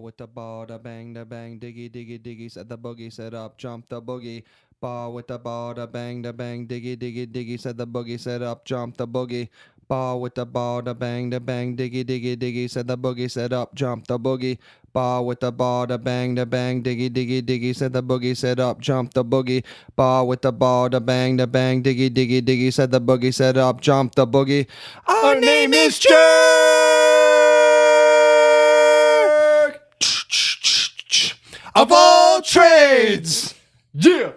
With the ball, the bang, diggy, diggy, diggy, set the boogie, set up, jump the boogie. Ball with the ball, the bang, diggy, diggy, diggy, set the boogie, set up, jump the boogie. Ball with the ball, the bang, diggy, diggy, diggy, set the boogie, set up, jump the boogie. Ball with the ball, the bang, diggy, diggy, diggy, set the boogie, set up, jump the boogie. Ball with the ball, the bang, diggy, diggy, diggy, set the boogie, set up, jump the boogie. Our name is Jerk! Of all trades. Yeah,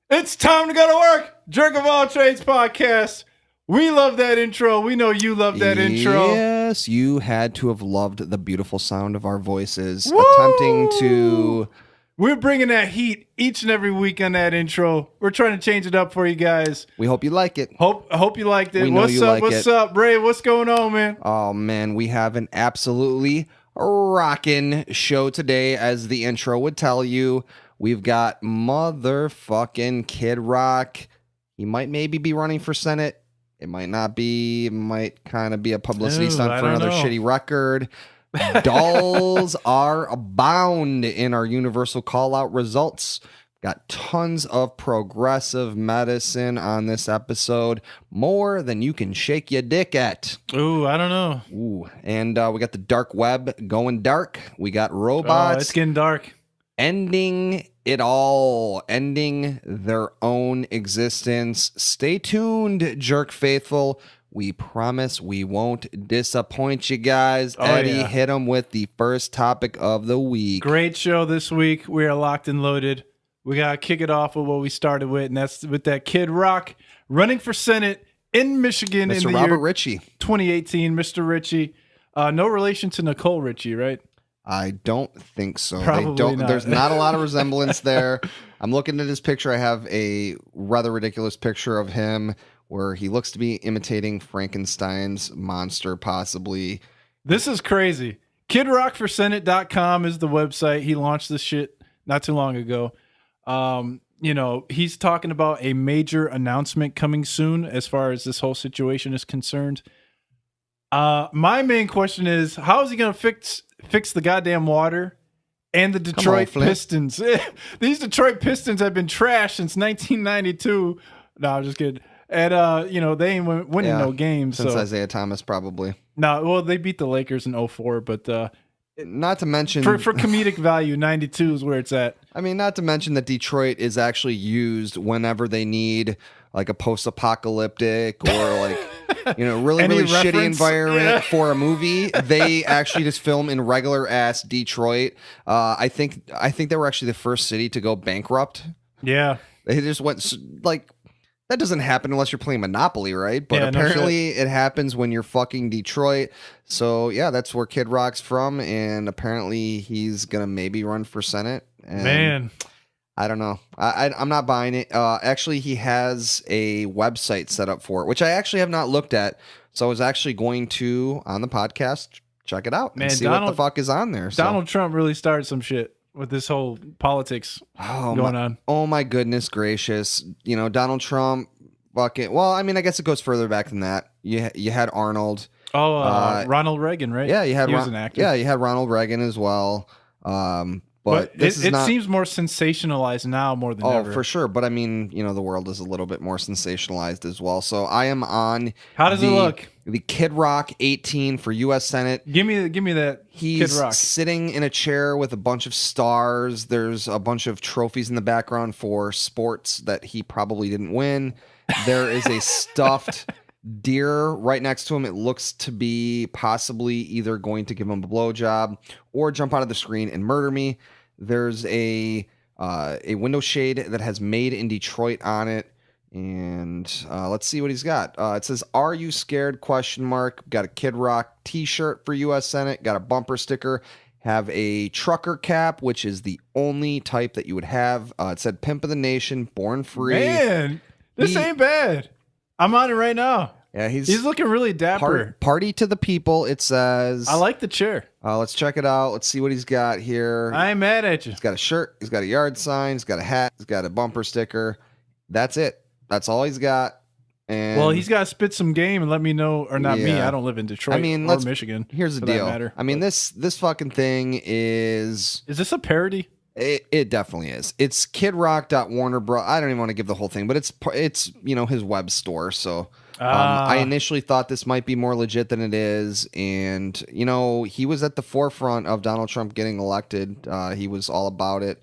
it's time to go to work. Jerk of all trades podcast. We love that intro. We know you love that intro. Yes, you had to have loved the beautiful sound of our voices. Woo! Attempting to... We're bringing that heat each and every week on that intro. We're trying to change it up for you guys. We hope you like it. I hope you liked it. We know you like it. What's up, Ray? What's going on, man? Oh, man, we have an absolutely rockin' show today, as the intro would tell you. We've got motherfucking Kid Rock. He might maybe be running for Senate. It might not be. It might kind of be a publicity stunt for another shitty record. Dolls are abound in our universal call-out results. Got tons of progressive medicine on this episode. More than you can shake your dick at. Ooh, I don't know. Ooh, and we got the dark web going dark. We got robots. Oh, it's getting dark. Ending it all. Ending their own existence. Stay tuned, Jerk Faithful. We promise we won't disappoint you guys. Oh, Eddie, yeah. hit him with the first topic of the week. Great show this week. We are locked and loaded. We got to kick it off with what we started with, and that's with that Kid Rock running for Senate in Michigan Mr. in the Robert year Ritchie. 2018. Mr. Ritchie. No relation to Nicole Ritchie, right? I don't think so. Probably not. There's not a lot of resemblance there. I'm looking at his picture. I have a rather ridiculous picture of him where he looks to be imitating Frankenstein's monster, possibly. This is crazy. KidRockForSenate.com is the website. He launched this shit not too long ago. He's talking about a major announcement coming soon as far as this whole situation is concerned. My main question is, how is he going to fix the goddamn water and the Detroit Pistons? These Detroit Pistons have been trashed since 1992. No, I'm just kidding. And, they ain't winning no games. Since Isaiah Thomas, probably. No, well, they beat the Lakers in 2004, but... not to mention... For comedic value, 92 is where it's at. I mean, not to mention that Detroit is actually used whenever they need, like, a post-apocalyptic or, like, really shitty environment for a movie. They actually just film in regular-ass Detroit. I think they were actually the first city to go bankrupt. Yeah. They just went, like... That doesn't happen unless you're playing Monopoly, right? But apparently it happens when you're fucking Detroit. So, yeah, that's where Kid Rock's from. And apparently he's going to maybe run for Senate. And man. I don't know. I'm not buying it. Actually, he has a website set up for it, which I actually have not looked at. So I was actually going to, on the podcast, check it out and see what the fuck is on there. Donald Trump really started some shit with this whole politics going on. Oh my goodness gracious. Donald Trump fucking, well, I mean, I guess it goes further back than that. You had Arnold. Ronald Reagan, right? Yeah, he was an actor. Yeah, you had Ronald Reagan as well. But it seems more sensationalized now more than ever. Oh, for sure. But I mean, the world is a little bit more sensationalized as well. So I am on. How does it look? The Kid Rock 18 for U.S. Senate. Give me that. He's Kid Rock sitting in a chair with a bunch of stars. There's a bunch of trophies in the background for sports that he probably didn't win. There is a stuffed deer right next to him. It looks to be possibly either going to give him a blowjob or jump out of the screen and murder me. There's a window shade that has "Made in Detroit" on it. And let's see what he's got. It says, "Are you scared?" Question mark. Got a Kid Rock T-shirt for U.S. Senate. Got a bumper sticker. Have a trucker cap, which is the only type that you would have. It said "Pimp of the Nation, Born Free." Man, this ain't bad. I'm on it right now. Yeah, he's looking really dapper. Party to the people. It says. I like the chair. Let's check it out. Let's see what he's got here. I ain't mad at you. He's got a shirt. He's got a yard sign. He's got a hat. He's got a bumper sticker. That's it. That's all he's got. And well, he's got to spit some game and let me know, or not me. I don't live in Detroit or Michigan. Here's the deal. I mean, this fucking thing is. Is this a parody? It definitely is. It's Kid Rock. Warner Bros. I don't even want to give the whole thing, but it's his web store. So I initially thought this might be more legit than it is, and he was at the forefront of Donald Trump getting elected. He was all about it.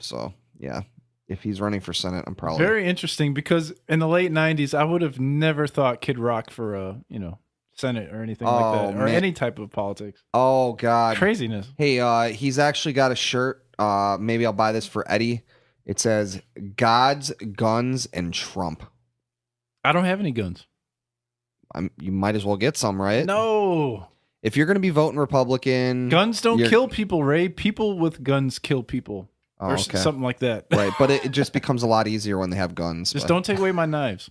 So yeah. If he's running for Senate, I'm probably very interesting, because in the late '90s, I would have never thought Kid Rock for Senate or anything like that, or any type of politics. Oh God, craziness! Hey, he's actually got a shirt. Maybe I'll buy this for Eddie. It says "Gods, Guns, and Trump." I don't have any guns. You might as well get some, right? No. If you're going to be voting Republican, guns don't kill people, Ray. People with guns kill people. Or something like that. Right, but it just becomes a lot easier when they have guns. Just don't take away my knives.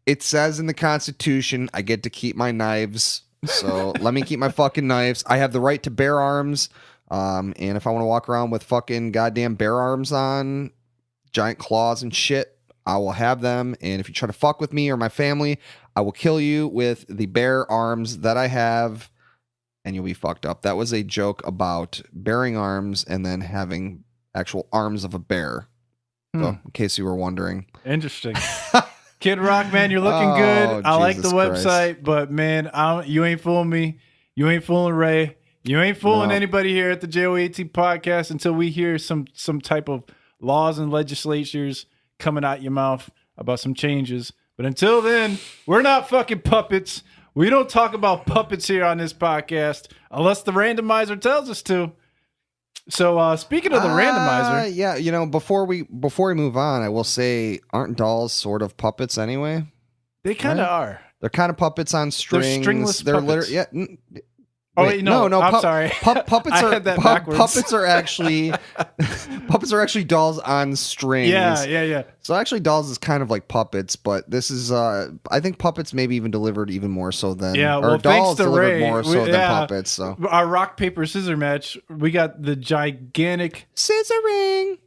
It says in the Constitution, I get to keep my knives. So let me keep my fucking knives. I have the right to bear arms. And if I want to walk around with fucking goddamn bear arms on, giant claws and shit, I will have them. And if you try to fuck with me or my family, I will kill you with the bear arms that I have. And you'll be fucked up. That was a joke about bearing arms and then having actual arms of a bear. So, in case you were wondering. Interesting. Kid Rock, man, you're looking good. I like the website, but man, you ain't fooling me. You ain't fooling Ray. You ain't fooling anybody here at the JOAT podcast until we hear some type of laws and legislatures coming out your mouth about some changes. But until then, we're not fucking puppets. We don't talk about puppets here on this podcast unless the randomizer tells us to. So speaking of the randomizer, yeah, before we move on, I will say, aren't dolls sort of puppets anyway? They kind of are. They're kind of puppets on strings. They're stringless puppets. Literally, no, I'm sorry. Puppets are actually dolls on strings. Yeah. So actually, dolls is kind of like puppets, but this is I think puppets maybe even delivered even more so than or dolls delivered Ray, more so than puppets. So our rock paper scissors match, we got the gigantic scissoring.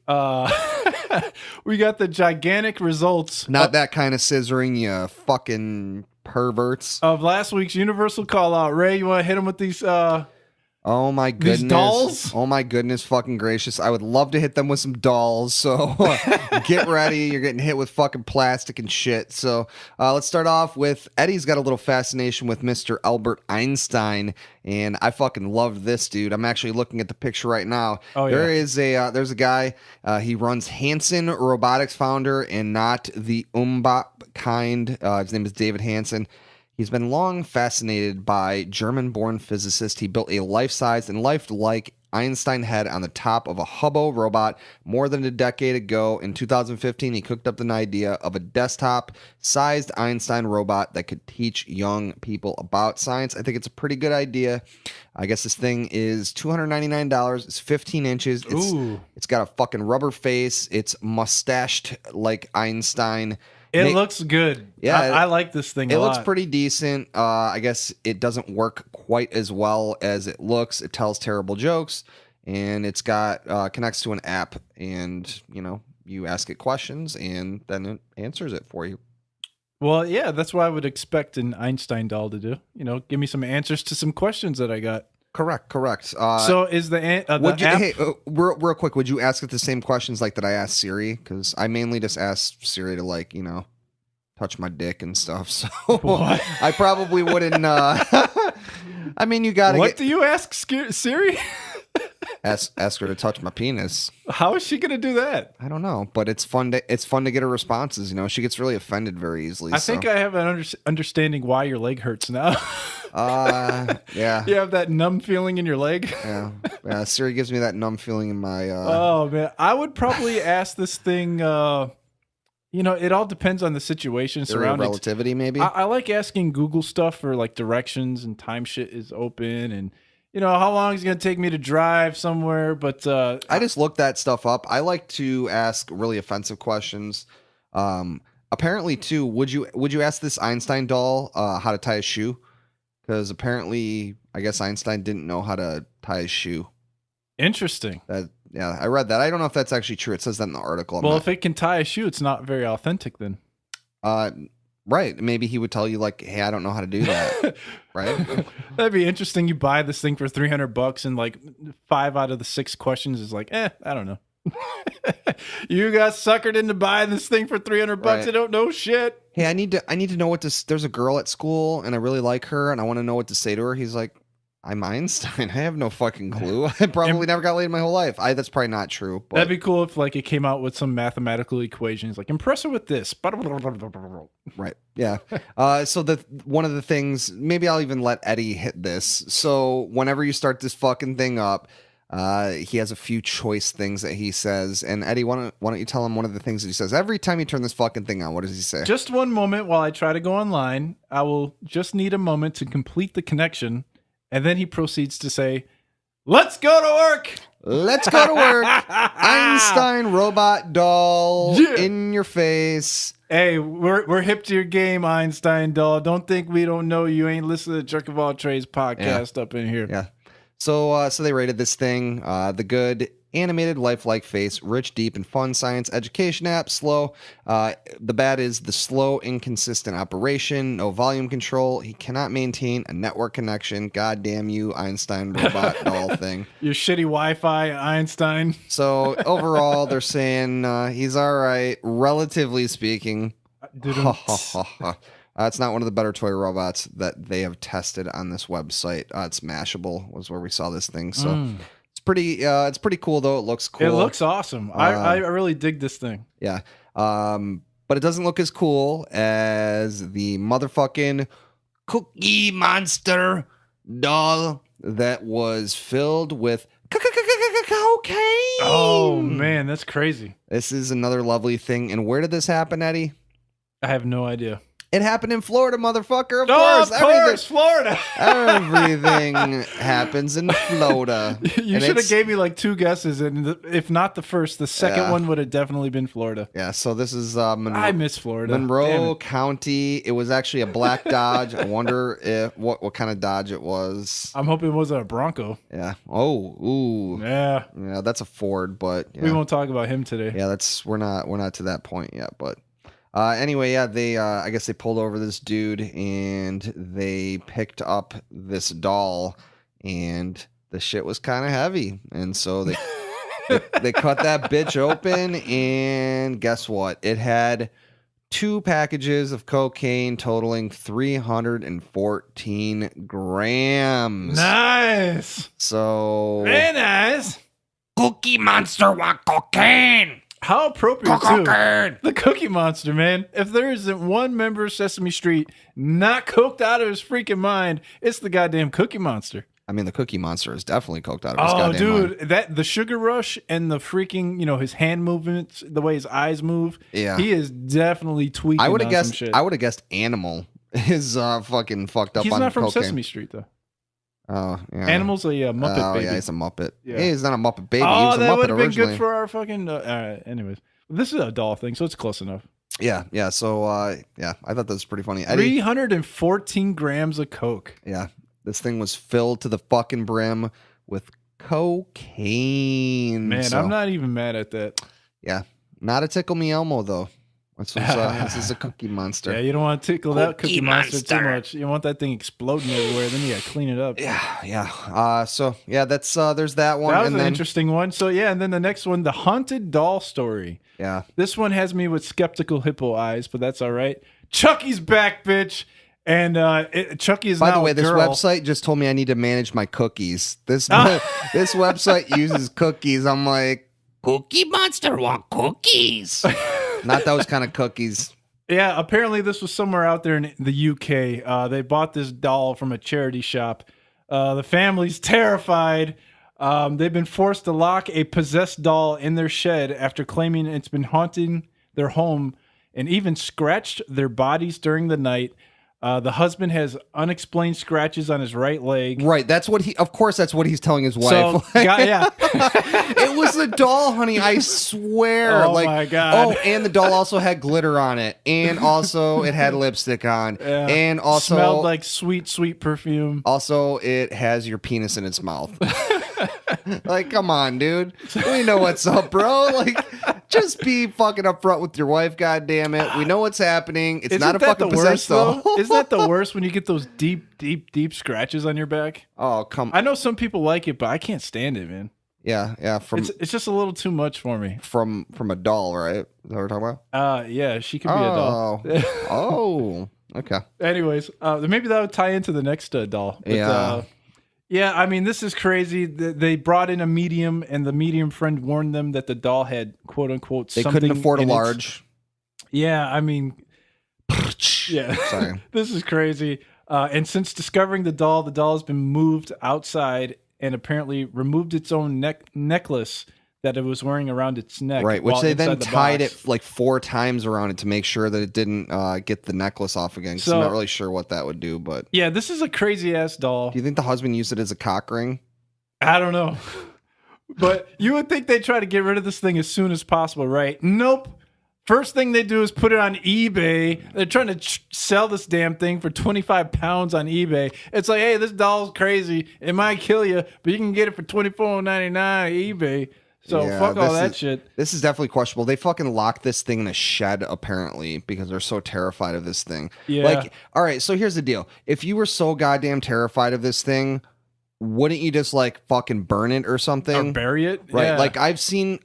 We got the gigantic results. Not that kind of scissoring, you fucking perverts. Of last week's Universal Call Out. Ray, you want to hit them with these oh my goodness. These dolls? Oh my goodness fucking gracious. I would love to hit them with some dolls. So get ready. You're getting hit with fucking plastic and shit. So let's start off with Eddie's got a little fascination with Mr. Albert Einstein. And I fucking love this dude. I'm actually looking at the picture right now. Oh, yeah. There's a guy. He runs Hanson Robotics founder and not the Umbop kind. His name is David Hanson. He's been long fascinated by German-born physicist. He built a life-size and lifelike Einstein head on the top of a Hubble robot more than a decade ago. In 2015, he cooked up an idea of a desktop-sized Einstein robot that could teach young people about science. I think it's a pretty good idea. I guess this thing is $299. It's 15 inches. It's got a fucking rubber face. It's mustached like Einstein. It looks good. Yeah, I like this thing a lot. It looks pretty decent. I guess it doesn't work quite as well as it looks. It tells terrible jokes, and it's got connects to an app, and you ask it questions, and then it answers it for you. Well, yeah, that's what I would expect an Einstein doll to do. Give me some answers to some questions that I got. Correct. So is the app? Hey, real quick, would you ask it the same questions like that I asked Siri? Because I mainly just asked Siri to touch my dick and stuff. So what? I probably wouldn't. I mean, you gotta. What do you ask Siri? Ask her to touch my penis. How is she gonna do that? I don't know, but it's fun to get her responses. She gets really offended very easily. I think I have an understanding why your leg hurts now. Yeah. You have that numb feeling in your leg. Yeah. Siri gives me that numb feeling in my. Oh man, I would probably ask this thing. You know, it all depends on the situation Theory of surrounding. relativity, maybe. I like asking Google stuff for like directions and time shit is open and you know how long is it gonna take me to drive somewhere. But I just looked that stuff up. I like to ask really offensive questions. Apparently, too, would you ask this Einstein doll how to tie a shoe? Because apparently, I guess Einstein didn't know how to tie a shoe. Interesting. Yeah, I read that. I don't know if that's actually true. It says that in the article. Well, if it can tie a shoe, it's not very authentic then. Right. Maybe he would tell you like, "Hey, I don't know how to do that." Right? That'd be interesting. You buy this thing for $300 and like 5 out of the 6 questions is like, I don't know. You got suckered into buying this thing for $300. Right. I don't know shit. Hey, I need to know what to. There's a girl at school and I really like her and I want to know what to say to her. He's like, I'm Einstein. I have no fucking clue. I probably never got laid in my whole life. That's probably not true. But that'd be cool if like it came out with some mathematical equations, like impress her with this. Right. Yeah. So one of the things, maybe I'll even let Eddie hit this. So whenever you start this fucking thing up, he has a few choice things that he says. And Eddie, why don't you tell him one of the things that he says every time you turn this fucking thing on? What does he say? Just one moment while I try to go online. I will just need a moment to complete the connection. And then he proceeds to say, let's go to work. Let's go to work. Einstein robot doll in your face. Hey, we're hip to your game, Einstein doll. Don't think we don't know you ain't listening to Jerk of All Trades podcast up in here. Yeah. So they rated this thing the good, animated, lifelike face, rich, deep, and fun science education app. Slow. The bad is the slow, inconsistent operation, no volume control. He cannot maintain a network connection. God damn you, Einstein robot doll thing. Your shitty Wi-Fi, Einstein. So overall, they're saying he's all right, relatively speaking. It's not one of the better toy robots that they have tested on this website. It's Mashable was where we saw this thing. So it's pretty cool though. It looks cool. It looks awesome. I really dig this thing. Yeah. But it doesn't look as cool as the motherfucking Cookie Monster doll that was filled with cocaine. Oh man, that's crazy. This is another lovely thing. And where did this happen, Eddie? I have no idea. It happened in Florida, motherfucker. Of course, Florida. Everything happens in Florida. You should have gave me like 2 guesses, and if not the first, the second one would have definitely been Florida. Yeah, so this is I miss Florida. Monroe County. It was actually a black Dodge. I wonder what kind of Dodge it was. I'm hoping it wasn't a Bronco. Yeah. Oh, ooh. Yeah. Yeah, that's a Ford, but yeah. We won't talk about him today. Yeah, we're not to that point yet, but. Anyway, yeah, they I guess they pulled over this dude and they picked up this doll and the shit was kind of heavy. And so they cut that bitch open and guess what? It had 2 packages of cocaine totaling 314 grams. Nice. So very nice. Cookie Monster want cocaine. How appropriate, too. The Cookie Monster, man. If there isn't one member of Sesame Street not coked out of his freaking mind, it's the goddamn Cookie Monster. I mean, the Cookie Monster is definitely coked out of his goddamn mind. Dude, the sugar rush and the freaking, his hand movements, the way his eyes move. Yeah, he is definitely tweaking. I would have guessed. Some shit. I would have guessed Animal is fucking fucked up. He's on not from cocaine. Sesame Street though. Oh, yeah. Animal's a Muppet baby. Yeah, he's a Muppet. Yeah. Hey, he's not a Muppet baby. Oh, he was a that Muppet would have been originally. good for our fucking. Anyways, this is a doll thing, so it's close enough. Yeah. So, I thought that was pretty funny. Eddie, 314 grams of coke. Yeah, this thing was filled to the fucking brim with cocaine. Man, I'm not even mad at that. Yeah, not a Tickle Me Elmo though. This is a Cookie Monster. Yeah, you don't want to tickle that Cookie Monster too much. You want that thing exploding everywhere. Then you got to clean it up. Yeah. So yeah, that's there's that one. That was an interesting one. So yeah, and then the next one, the haunted doll story. Yeah. This one has me with skeptical hippo eyes, but that's all right. Chucky's back, bitch. And Chucky is now a girl. By the way, this website just told me I need to manage my cookies. This website uses cookies. I'm like, Cookie Monster want cookies. Not those kind of cookies. Yeah, apparently this was somewhere out there in the UK. They bought this doll from a charity shop. The family's terrified. They've been forced to lock a possessed doll in their shed after claiming it's been haunting their home and even scratched their bodies during the night. The husband has unexplained scratches on his right leg. Right. That's what of course, that's what he's telling his wife. So, yeah. It was the doll, honey. I swear. Oh, my God. Oh, and the doll also had glitter on it. And also it had lipstick on. Yeah. And also smelled like sweet, sweet perfume. Also, it has your penis in its mouth. Like, come on, dude. We know what's up, bro. Like, just be fucking upfront with your wife, God damn it. We know what's happening. It's not a fucking possessed doll. Isn't that the worst when you get those deep, deep, deep scratches on your back? Oh, come I know some people like it, but I can't stand it, man. Yeah. It's just a little too much for me. From a doll, right? Is that what we're talking about? Yeah, she could be a doll. Oh, okay. Anyways, maybe that would tie into the next doll. But, yeah, I mean, this is crazy. They brought in a medium, and the medium friend warned them that the doll had, quote unquote, they couldn't afford a large. Yeah, I mean, yeah. Sorry. This is crazy. And since discovering the doll has been moved outside and apparently removed its own necklace that it was wearing around its neck. Right, which they then tied box. it like 4 times around it to make sure that it didn't get the necklace off again. So I'm not really sure what that would do, but yeah, this is a crazy ass doll. Do you think the husband used it as a cock ring? I don't know, but you would think they'd try to get rid of this thing as soon as possible, right? Nope. First thing they do is put it on eBay. They're trying to sell this damn thing for 25 pounds on eBay. It's like, hey, this doll's crazy. It might kill you, but you can get it for $24.99 on eBay. So fuck all that shit. This is definitely questionable. They fucking locked this thing in a shed, apparently, because they're so terrified of this thing. Yeah. Like, all right, so here's the deal. If you were so goddamn terrified of this thing, wouldn't you just like fucking burn it or something? Or bury it? Right. Yeah. Like I've seen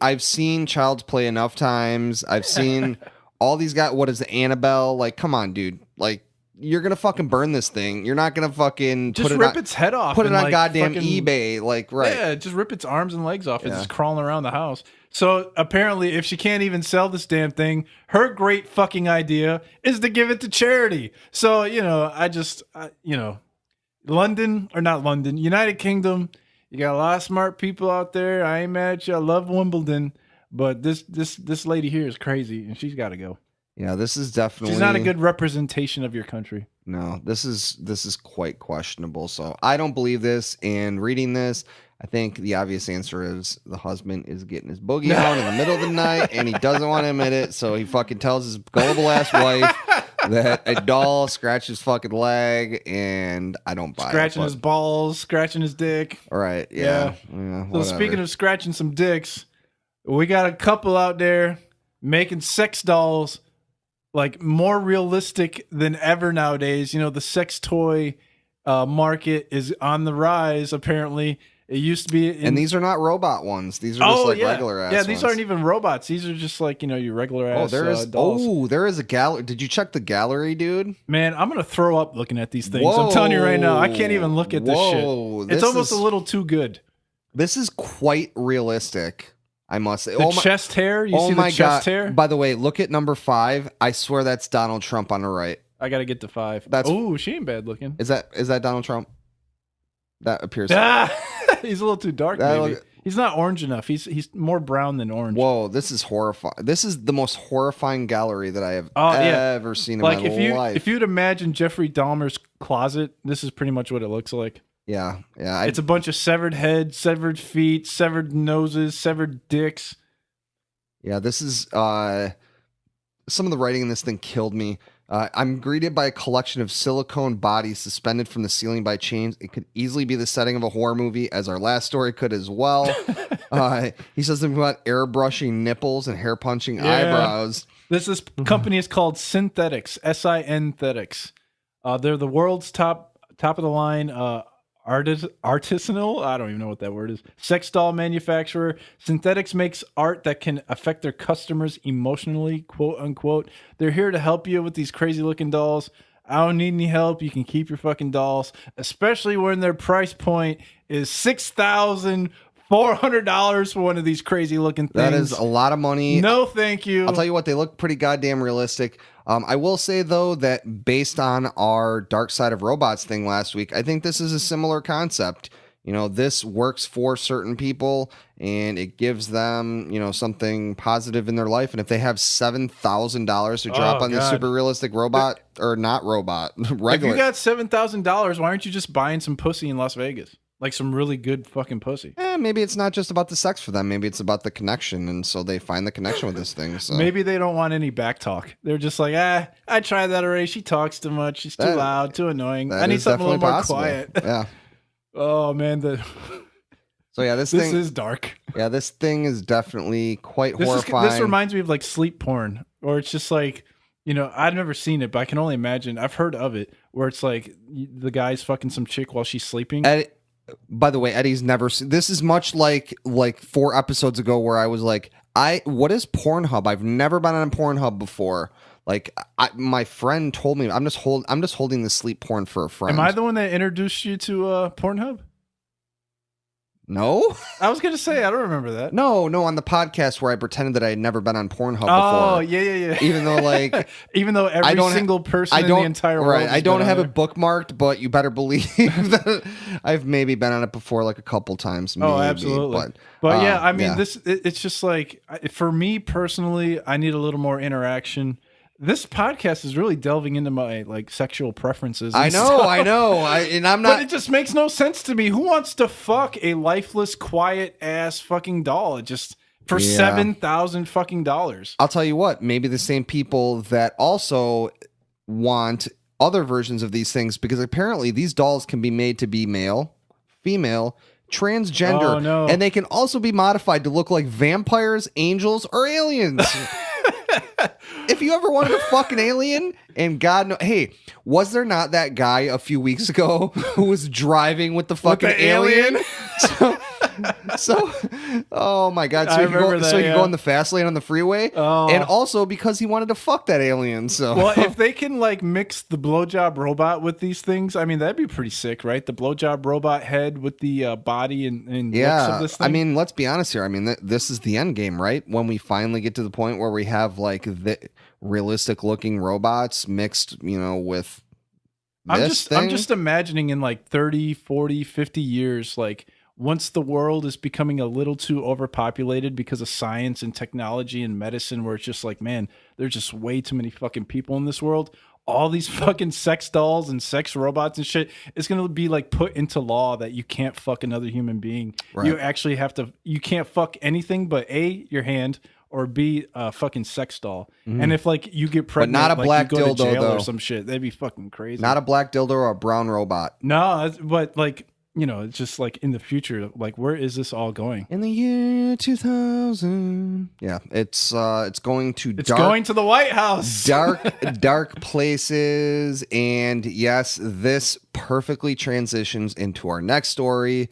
Child's Play enough times. I've seen all these guys. What is it, Annabelle? Like, come on, dude. Like, you're gonna fucking burn this thing. You're not gonna fucking just rip its head off. Put it on like goddamn fucking, eBay. Like, right. Yeah, just rip its arms and legs off. It's just crawling around the house. So apparently, if she can't even sell this damn thing, her great fucking idea is to give it to charity. So, United Kingdom, you got a lot of smart people out there. I ain't mad at you. I love Wimbledon, but this lady here is crazy, and she's got to go. Yeah, this is definitely... She's not a good representation of your country. No, this is quite questionable. So I don't believe this. And reading this, I think the obvious answer is the husband is getting his boogie on in the middle of the night, and he doesn't want to admit it. So he fucking tells his gullible ass wife that a doll scratched his fucking leg, and I don't buy scratching his balls, scratching his dick. All right, yeah. So speaking of scratching some dicks, we got a couple out there making sex dolls like more realistic than ever nowadays. You know, the sex toy market is on the rise, apparently. It used to be... and these are not robot ones. These are just regular ass Yeah, these ones. aren't even robots. These are just like, your regular ass dolls. There is a gallery. Did you check the gallery, dude? Man, I'm going to throw up looking at these things. I'm telling you right now, I can't even look at this shit. It's almost a little too good. This is quite realistic, I must say. The chest hair? You see the chest hair? By the way, look at number 5. I swear that's Donald Trump on the right. I got to get to 5. Oh, she ain't bad looking. Is that Donald Trump? That appears. He's a little too dark, maybe. He's not orange enough. He's more brown than orange. Whoa, this is horrifying. This is the most horrifying gallery that I have ever seen in my life. If you'd imagine Jeffrey Dahmer's closet, this is pretty much what it looks like. Yeah. It's a bunch of severed heads, severed feet, severed noses, severed dicks. Yeah, this is... some of the writing in this thing killed me. I'm greeted by a collection of silicone bodies suspended from the ceiling by chains. It could easily be the setting of a horror movie, as our last story could as well. He says something about airbrushing nipples and hair punching eyebrows. This company is called Synthetics, Synthetics. They're the world's top of the line artisanal, I don't even know what that word is, sex doll manufacturer. Synthetics makes art that can affect their customers emotionally, quote unquote. They're here to help you with these crazy looking dolls. I don't need any help. You can keep your fucking dolls, especially when their price point is $6,400 for one of these crazy looking things. That is a lot of money. No, thank you. I'll tell you what, they look pretty goddamn realistic. I will say, though, that based on our Dark Side of Robots thing last week, I think this is a similar concept. this works for certain people and it gives them, something positive in their life. And if they have $7,000 to drop on this super realistic robot or not robot, regular. If you got $7,000, why aren't you just buying some pussy in Las Vegas? Like some really good fucking pussy. Maybe it's not just about the sex for them. Maybe it's about the connection. And so they find the connection with this thing. So maybe they don't want any back talk. They're just like, I tried that already. She talks too much. She's too loud, too annoying. I need something a little more quiet. Yeah. Oh, man. So, yeah, this is dark. Yeah, this thing is definitely quite horrifying. This reminds me of like sleep porn, or it's just like, I've never seen it, but I can only imagine. I've heard of it, where it's like the guy's fucking some chick while she's sleeping. By the way, Eddie's never seen. This is much like 4 episodes ago where I was like, what is Pornhub? I've never been on Pornhub before. Like my friend told me, I'm just holding the sleep porn for a friend. Am I the one that introduced you to Pornhub? No, I was gonna say I don't remember that. No, on the podcast where I pretended that I had never been on Pornhub before. Oh, yeah. Even though every single person in the entire world. I don't have it bookmarked, but you better believe that I've maybe been on it before, like a couple times. Maybe, absolutely. But yeah, I mean, it's just like, for me personally, I need a little more interaction. This podcast is really delving into my sexual preferences. I know. And I'm not. But it just makes no sense to me. Who wants to fuck a lifeless, quiet ass fucking doll? Just for $7,000 fucking dollars. I'll tell you what. Maybe the same people that also want other versions of these things, because apparently these dolls can be made to be male, female, transgender, and they can also be modified to look like vampires, angels, or aliens. If you ever wanted to fuck an alien, and God knows, hey, was there not that guy a few weeks ago who was driving with the fucking alien? So, oh my God! So you can go in the fast lane on the freeway, and also because he wanted to fuck that alien. So, well, if they can mix the blowjob robot with these things, I mean that'd be pretty sick, right? The blowjob robot head with the body and looks of this thing. I mean, let's be honest here. I mean, this is the end game, right? When we finally get to the point where we have the realistic looking robots mixed, with this thing. I'm just imagining in 30, 40, 50 years, once the world is becoming a little too overpopulated because of science and technology and medicine, where it's just man, there's just way too many fucking people in this world. All these fucking sex dolls and sex robots and shit, it's going to be put into law that you can't fuck another human being. Right. You actually you can't fuck anything but A, your hand, or B, a fucking sex doll. Mm. And if you get pregnant, but not a black you go dildo to jail though, or some shit, that'd be fucking crazy. Not a black dildo or a brown robot. No, but it's just in the future, where is this all going? In the year 2000. Yeah, it's going to going to the White House. dark places. And yes, this perfectly transitions into our next story.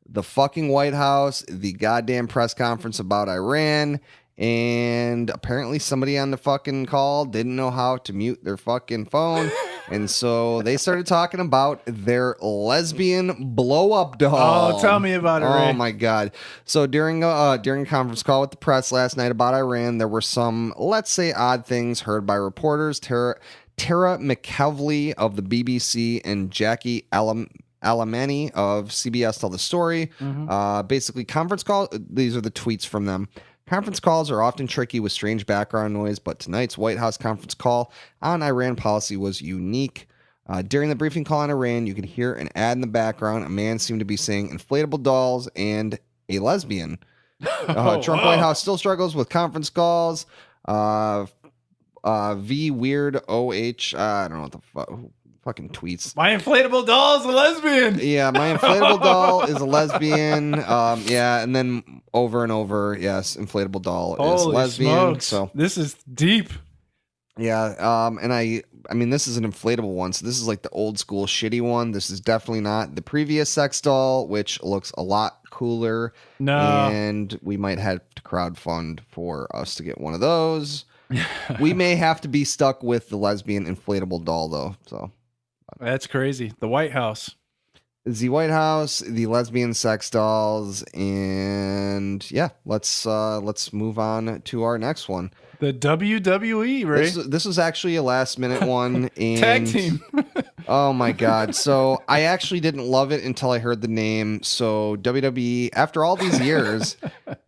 The fucking White House, the goddamn press conference about Iran. And apparently somebody on the fucking call didn't know how to mute their fucking phone. And so they started talking about their lesbian blow-up doll. Oh, tell me about it, Ray. Oh, my God. So during a conference call with the press last night about Iran, there were some, let's say, odd things heard by reporters. Tara McKevley of the BBC and Jackie Alamani of CBS tell the story. Mm-hmm. Basically, conference call. These are the tweets from them. Conference calls are often tricky with strange background noise, but tonight's White House conference call on Iran policy was unique. During the briefing call on Iran, you could hear an ad in the background. A man seemed to be saying inflatable dolls and a lesbian. Trump White House still struggles with conference calls. V Weird OH. I don't know what the fuck. Fucking tweets. My inflatable doll is a lesbian. Yeah, my inflatable doll is a lesbian. Yeah, and then over and over, yes, inflatable doll is lesbian. Smokes. So this is deep. Yeah, and I mean, this is an inflatable one, so this is the old school shitty one. This is definitely not the previous sex doll, which looks a lot cooler. No, and we might have to crowdfund for us to get one of those. We may have to be stuck with the lesbian inflatable doll, though. So. That's crazy. The White House. The White House, the lesbian sex dolls, and yeah, let's move on to our next one. The WWE, right? This was actually a last minute one. And tag team. Oh my God. So I actually didn't love it until I heard the name. So WWE, after all these years,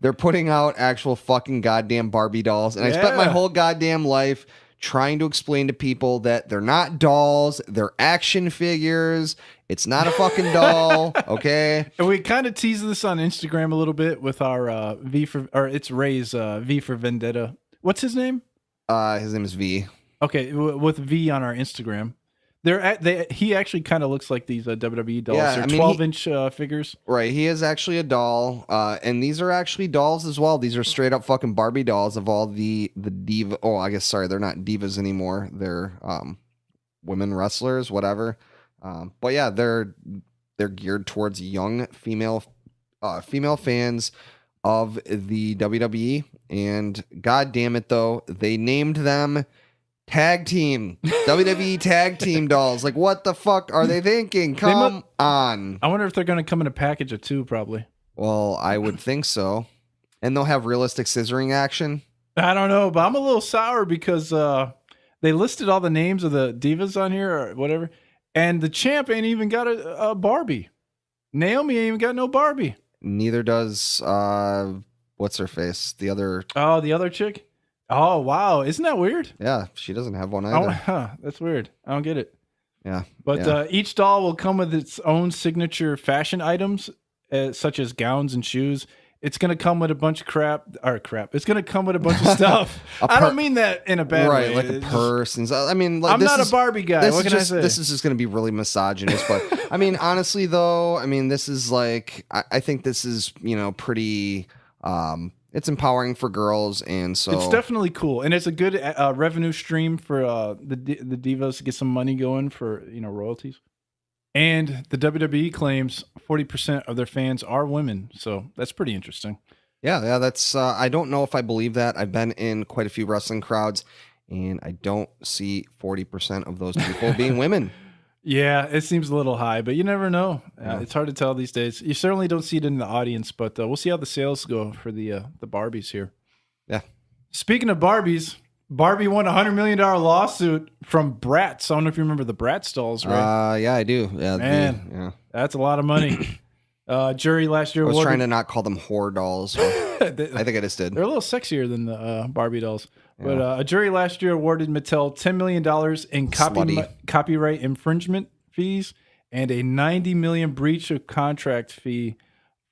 they're putting out actual fucking goddamn Barbie dolls. And I spent my whole goddamn life trying to explain to people that they're not dolls, they're action figures. It's not a fucking doll, okay? And we kind of teased this on Instagram a little bit with our it's Ray's V for Vendetta. What's his name? His name is V. Okay, with V on our Instagram. He actually kind of looks like these WWE dolls. Yeah, They're I mean, 12-inch figures. Right, he is actually a doll, and these are actually dolls as well. These are straight up fucking Barbie dolls of all the diva. Oh, I guess sorry, they're not divas anymore. They're women wrestlers, whatever. But yeah, they're geared towards young female fans of the WWE. And god damn it, though, they named them Tag Team WWE Tag Team dolls. Like, what the fuck are they thinking? Come on. I wonder if they're going to come in a package of 2, probably. Well, I would think so. And they'll have realistic scissoring action. I don't know, but I'm a little sour because they listed all the names of the divas on here or whatever, and the champ ain't even got a Barbie. Naomi ain't even got no Barbie. Neither does what's her face? The other chick. Oh wow, isn't that weird? Yeah, she doesn't have one either. That's weird. I don't get it. Yeah, but each doll will come with its own signature fashion items, such as gowns and shoes. It's going to come with a bunch of crap. It's going to come with a bunch of stuff. I don't mean that in a bad way. Right, like a purse. And I mean, like, I'm not a Barbie guy. What can I say? This is just going to be really misogynist. But I mean, honestly, though, I mean, this is like, I think this is, pretty, it's empowering for girls. And so it's definitely cool. And it's a good revenue stream for the divas to get some money going for, royalties. And the WWE claims 40% of their fans are women. So that's pretty interesting. Yeah, that's, I don't know if I believe that. I've been in quite a few wrestling crowds, and I don't see 40% of those people being women. Yeah, it seems a little high, but you never know. It's hard to tell these days. You certainly don't see it in the audience, but we'll see how the sales go for the Barbies here. Yeah. Speaking of Barbies, Barbie won a $100 million lawsuit from Bratz. I don't know if you remember the Bratz dolls, right? Yeah, I do. Yeah, man, that's a lot of money. Jury last year. I was trying to not call them whore dolls. I think I just did. They're a little sexier than the Barbie dolls. Yeah. But a jury last year awarded Mattel $10 million in copyright infringement fees and a $90 million breach of contract fee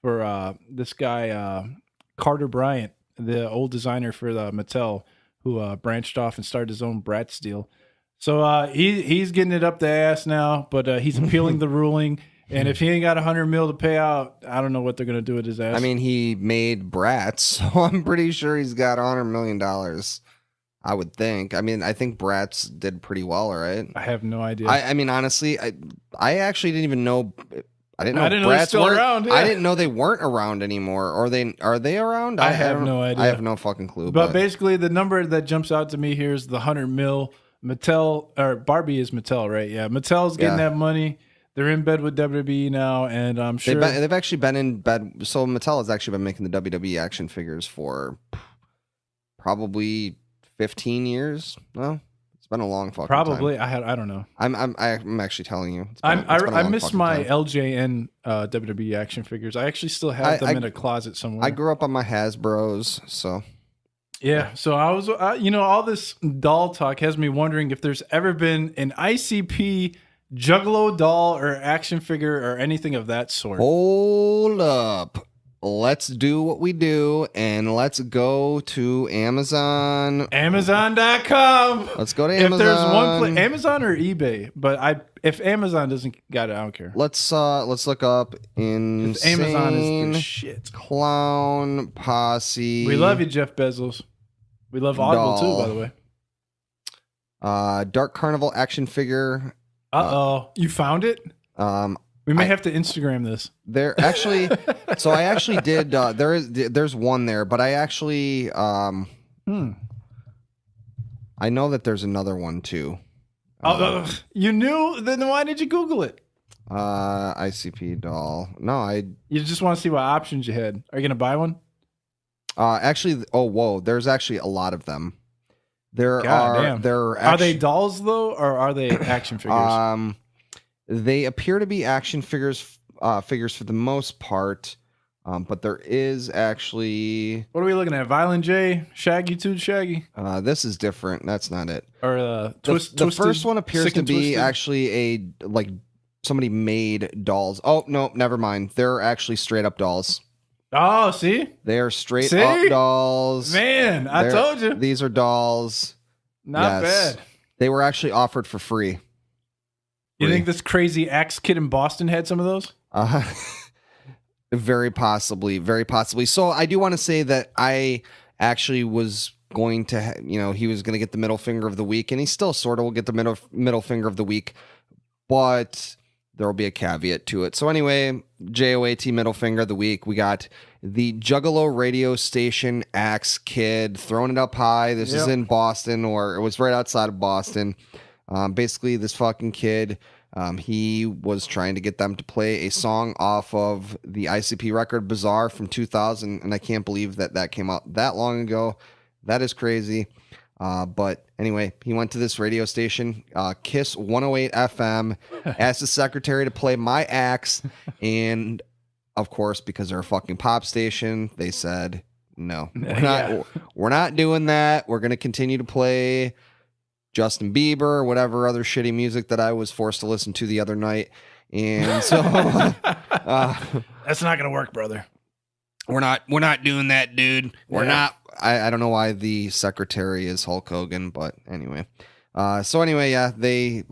for this guy Carter Bryant, the old designer for the Mattel, who branched off and started his own Bratz deal. So he's getting it up the ass now, but he's appealing the ruling. And if he ain't got $100 million to pay out, I don't know what they're going to do with his ass. I mean, he made Bratz, so I'm pretty sure he's got $100 million. I would think. I mean, I think Bratz did pretty well, right? I have no idea. I mean, honestly, I actually didn't even know. I didn't know Bratz still around. Yeah. I didn't know they weren't around anymore. Are they around? I have no idea. I have no fucking clue. But basically, the number that jumps out to me here is the $100 million. Mattel, or Barbie is Mattel, right? Yeah, Mattel's getting that money. They're in bed with WWE now, and I'm sure they've actually been in bed. So Mattel has actually been making the WWE action figures for probably 15 years. No, it's been a long fucking probably. time. I don't know. I'm actually telling you. I miss my LJN WWE action figures. I actually still have them in a closet somewhere. I grew up on my Hasbros, so. Yeah, so I was, all this doll talk has me wondering if there's ever been an ICP Juggalo doll or action figure or anything of that sort. Hold up. Let's do what we do and let's go to Amazon. Amazon.com. Let's go to Amazon. If there's one place, Amazon or eBay, but if Amazon doesn't got it, I don't care. Let's look up Insane Amazon is the shit. Clown Posse. We love you, Jeff Bezos. We love Audible too, by the way. Dark Carnival action figure. You found it? We may have to Instagram this. There actually, so I actually did. There's one there, but I actually, I know that there's another one too. You knew? Then why did you Google it? ICP doll. No, You just want to see what options you had. Are you gonna buy one? Actually, whoa. There's actually a lot of them. Are they dolls though, or are they action figures? They appear to be action figures for the most part, but there is actually... What are we looking at? Violent J, Shaggy Tooth Shaggy, this is different. That's not it. or The Twisted, first one appears Sick to and be Twisted? actually a like somebody made dolls. Oh no, never mind. They're actually straight up dolls. Oh, see, They are straight See? up dolls. man, I told you, These are dolls. not Yes. bad. They were actually offered for free. You think this crazy axe kid in Boston had some of those? Very possibly, very possibly. So I do want to say that I actually was going to, he was going to get the middle finger of the week, and he still sort of will get the middle finger of the week, but there will be a caveat to it. So anyway, JOAT middle finger of the week. We got the Juggalo radio station axe kid throwing it up high. This is in Boston, or it was right outside of Boston. Basically, this fucking kid, he was trying to get them to play a song off of the ICP record Bizarre from 2000, and I can't believe that came out that long ago. That is crazy. But anyway, he went to this radio station, Kiss 108 FM, asked the secretary to play My Axe, and of course, because they're a fucking pop station, they said, no, we're not doing that. We're going to continue to play Justin Bieber, whatever other shitty music that I was forced to listen to the other night. And so That's not gonna work, brother. we're not doing that, dude. We're not. I don't know why the secretary is Hulk Hogan, but anyway. They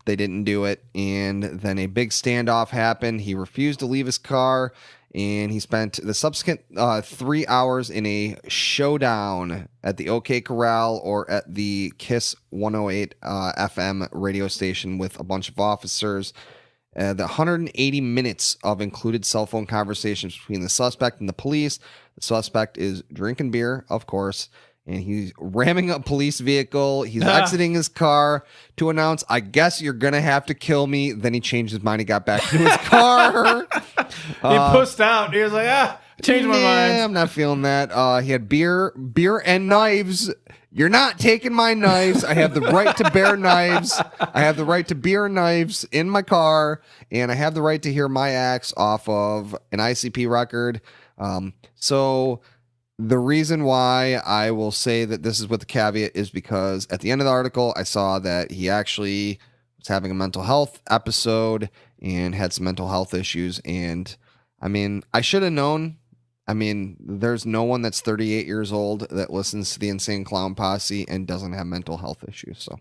didn't do it, and then a big standoff happened. He refused to leave his car, and he spent the subsequent 3 hours in a showdown at the OK Corral or at the Kiss 108 FM radio station with a bunch of officers. The 180 minutes of included cell phone conversations between the suspect and the police. The suspect is drinking beer, of course, and he's ramming a police vehicle. He's exiting his car to announce, I guess you're going to have to kill me. Then he changed his mind. He got back to his car. He pushed out. He was like, I changed my mind. I'm not feeling that. He had beer and knives. You're not taking my knives. I have the right to bear knives. I have the right to beer and knives in my car, and I have the right to hear My Axe off of an ICP record. So the reason why I will say that this is with the caveat is because at the end of the article, I saw that he actually was having a mental health episode and had some mental health issues. And I mean, I should have known. I mean, there's no one that's 38 years old that listens to the Insane Clown Posse and doesn't have mental health issues. So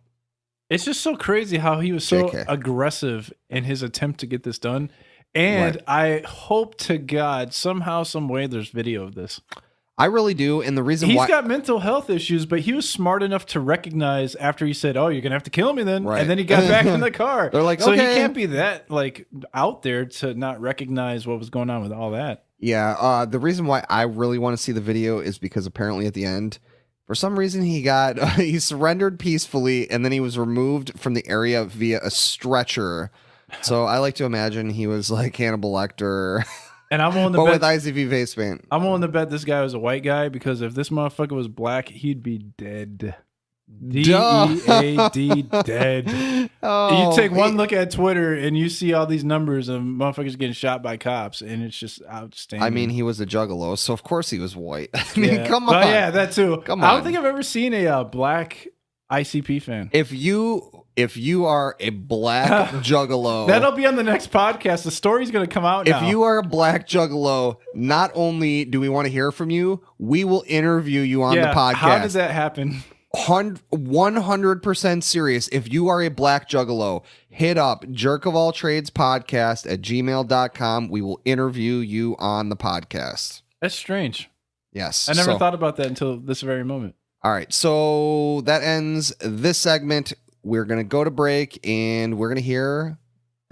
it's just so crazy how he was so aggressive in his attempt to get this done. And I hope to God somehow, some way, there's video of this. I really do. And the reason he's got mental health issues, but he was smart enough to recognize after he said, "Oh, you're gonna have to kill me then," and then he got back in the car. They're like, so he can't be that out there to not recognize what was going on with all that. Yeah. The reason why I really want to see the video is because apparently at the end, for some reason, he surrendered peacefully, and then he was removed from the area via a stretcher. So I like to imagine he was like Hannibal Lecter. And I'm willing to bet with ICP face paint. I'm willing to bet this guy was a white guy, because if this motherfucker was black, he'd be dead. D-E-A-D, dead. Oh, you take one look at Twitter and you see all these numbers of motherfuckers getting shot by cops, and it's just outstanding. I mean, he was a juggalo, so of course he was white. I mean, come on. Oh, yeah, that too. Come on. I don't think I've ever seen a black ICP fan. If you are a black juggalo, that'll be on the next podcast. The story's going to come out now. If you are a black juggalo, not only do we want to hear from you, we will interview you on the podcast. How does that happen? 100% serious. If you are a black juggalo, hit up jerkofalltradespodcast@gmail.com. We will interview you on the podcast. That's strange. Yes. I never thought about that until this very moment. All right. So that ends this segment. We're going to go to break, and we're going to hear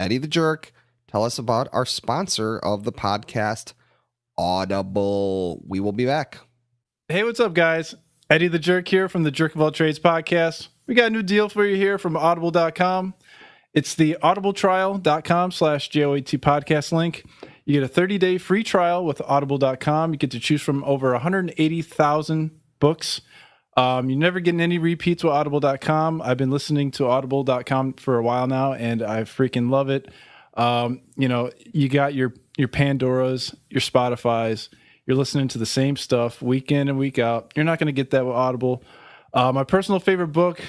Eddie the Jerk tell us about our sponsor of the podcast, Audible. We will be back. Hey, what's up, guys? Eddie the Jerk here from the Jerk of All Trades podcast. We got a new deal for you here from audible.com. It's the audibletrial.com/JOAT podcast link. You get a 30-day free trial with audible.com. You get to choose from over 180,000 books. You're never getting any repeats with audible.com. I've been listening to audible.com for a while now, and I freaking love it. You got your Pandoras, your Spotify's. You're listening to the same stuff week in and week out. You're not going to get that with Audible. My personal favorite book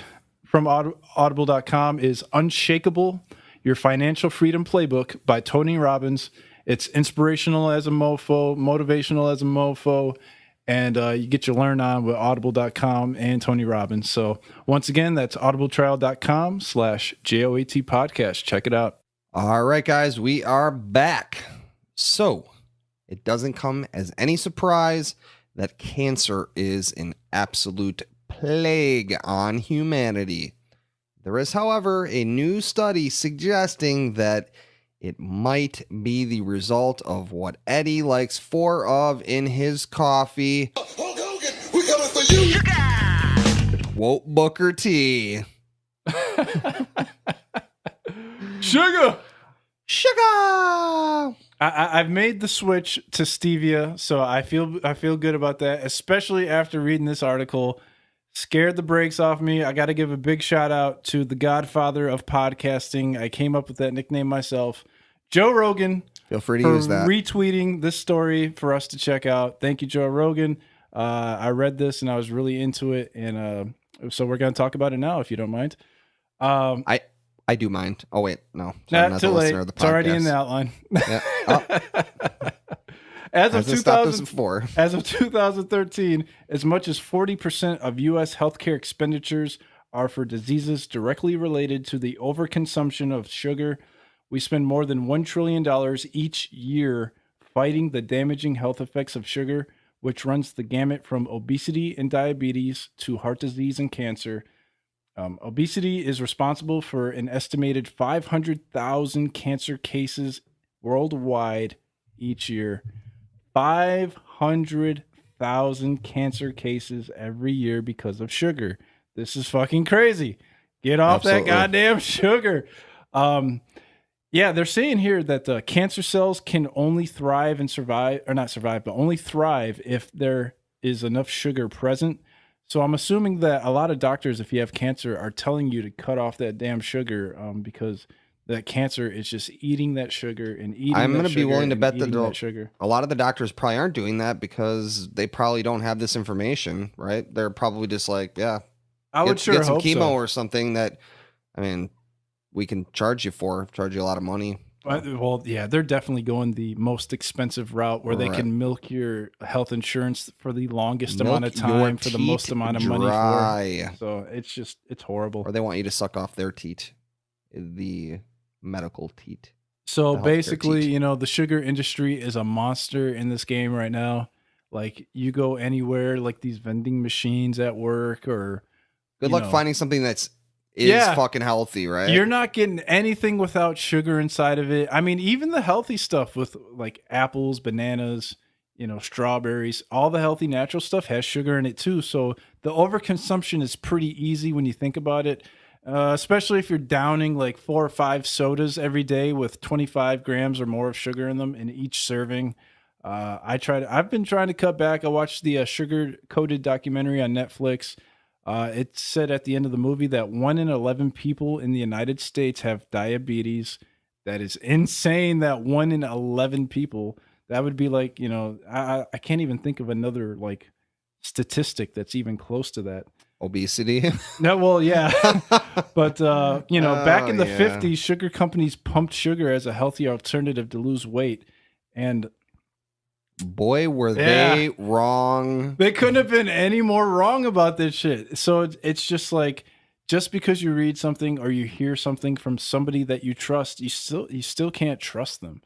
from audible.com is Unshakable, Your Financial Freedom Playbook by Tony Robbins. It's inspirational as a mofo, motivational as a mofo, and you get your learn on with audible.com and Tony Robbins. So once again, that's audibletrial.com/JOAT podcast. Check it out. All right, guys, we are back. So it doesn't come as any surprise that cancer is an absolute plague on humanity. There is, however, a new study suggesting that it might be the result of what Eddie likes 4 of in his coffee. Hulk Hogan, we coming for you. Quote Booker T. Sugar! Sugar! I've made the switch to stevia, so I feel good about that, especially after reading this article. Scared the brakes off me. I got to give a big shout out to the godfather of podcasting. I came up with that nickname myself, Joe Rogan. Feel free to use that. Retweeting this story for us to check out. Thank you, Joe Rogan. I read this and I was really into it, and so we're going to talk about it now, if you don't mind. I do mind. Oh wait, no. Sorry, I'm not too the late. listener of the It's already podcast. in the outline. Yeah. Oh. As of 2013, as much as 40% of U.S. healthcare expenditures are for diseases directly related to the overconsumption of sugar. We spend more than $1 trillion each year fighting the damaging health effects of sugar, which runs the gamut from obesity and diabetes to heart disease and cancer. Obesity is responsible for an estimated 500,000 cancer cases worldwide each year. 500,000 cancer cases every year because of sugar. This is fucking crazy. Get off Absolutely. that goddamn sugar. Yeah, they're saying here that cancer cells can only thrive and survive, or not survive, but only thrive if there is enough sugar present. So I'm assuming that a lot of doctors, if you have cancer, are telling you to cut off that damn sugar because that cancer is just eating that sugar and eating I'm going to be willing to bet that sugar. a lot of the doctors probably aren't doing that because they probably don't have this information, right? They're probably just like, yeah, I would sure get some hope chemo so. or something that, I mean, we can charge you a lot of money. Well, yeah, they're definitely going the most expensive route where they can milk your health insurance for the longest amount of time for the most amount of money for. So it's horrible. Or they want you to suck off their teat, the medical teat. So basically, the sugar industry is a monster in this game right now. Like you go anywhere, like these vending machines at work, or good luck finding something that's fucking healthy, right? You're not getting anything without sugar inside of it. I mean, even the healthy stuff with like apples, bananas, strawberries, all the healthy natural stuff has sugar in it too. So the overconsumption is pretty easy when you think about it. Especially if you're downing like 4 or 5 sodas every day with 25 grams or more of sugar in them in each serving. I've been trying to cut back. I watched the sugar-coated documentary on Netflix. It said at the end of the movie that 1 in 11 people in the United States have diabetes. That is insane. That 1 in 11 people. That would be like, I can't even think of another like statistic that's even close to that. Obesity. No, well, yeah. But, back in the 50s, sugar companies pumped sugar as a healthy alternative to lose weight. And boy, were they wrong. They couldn't have been any more wrong about this shit. So it's just like, just because you read something or you hear something from somebody that you trust, you still can't trust them.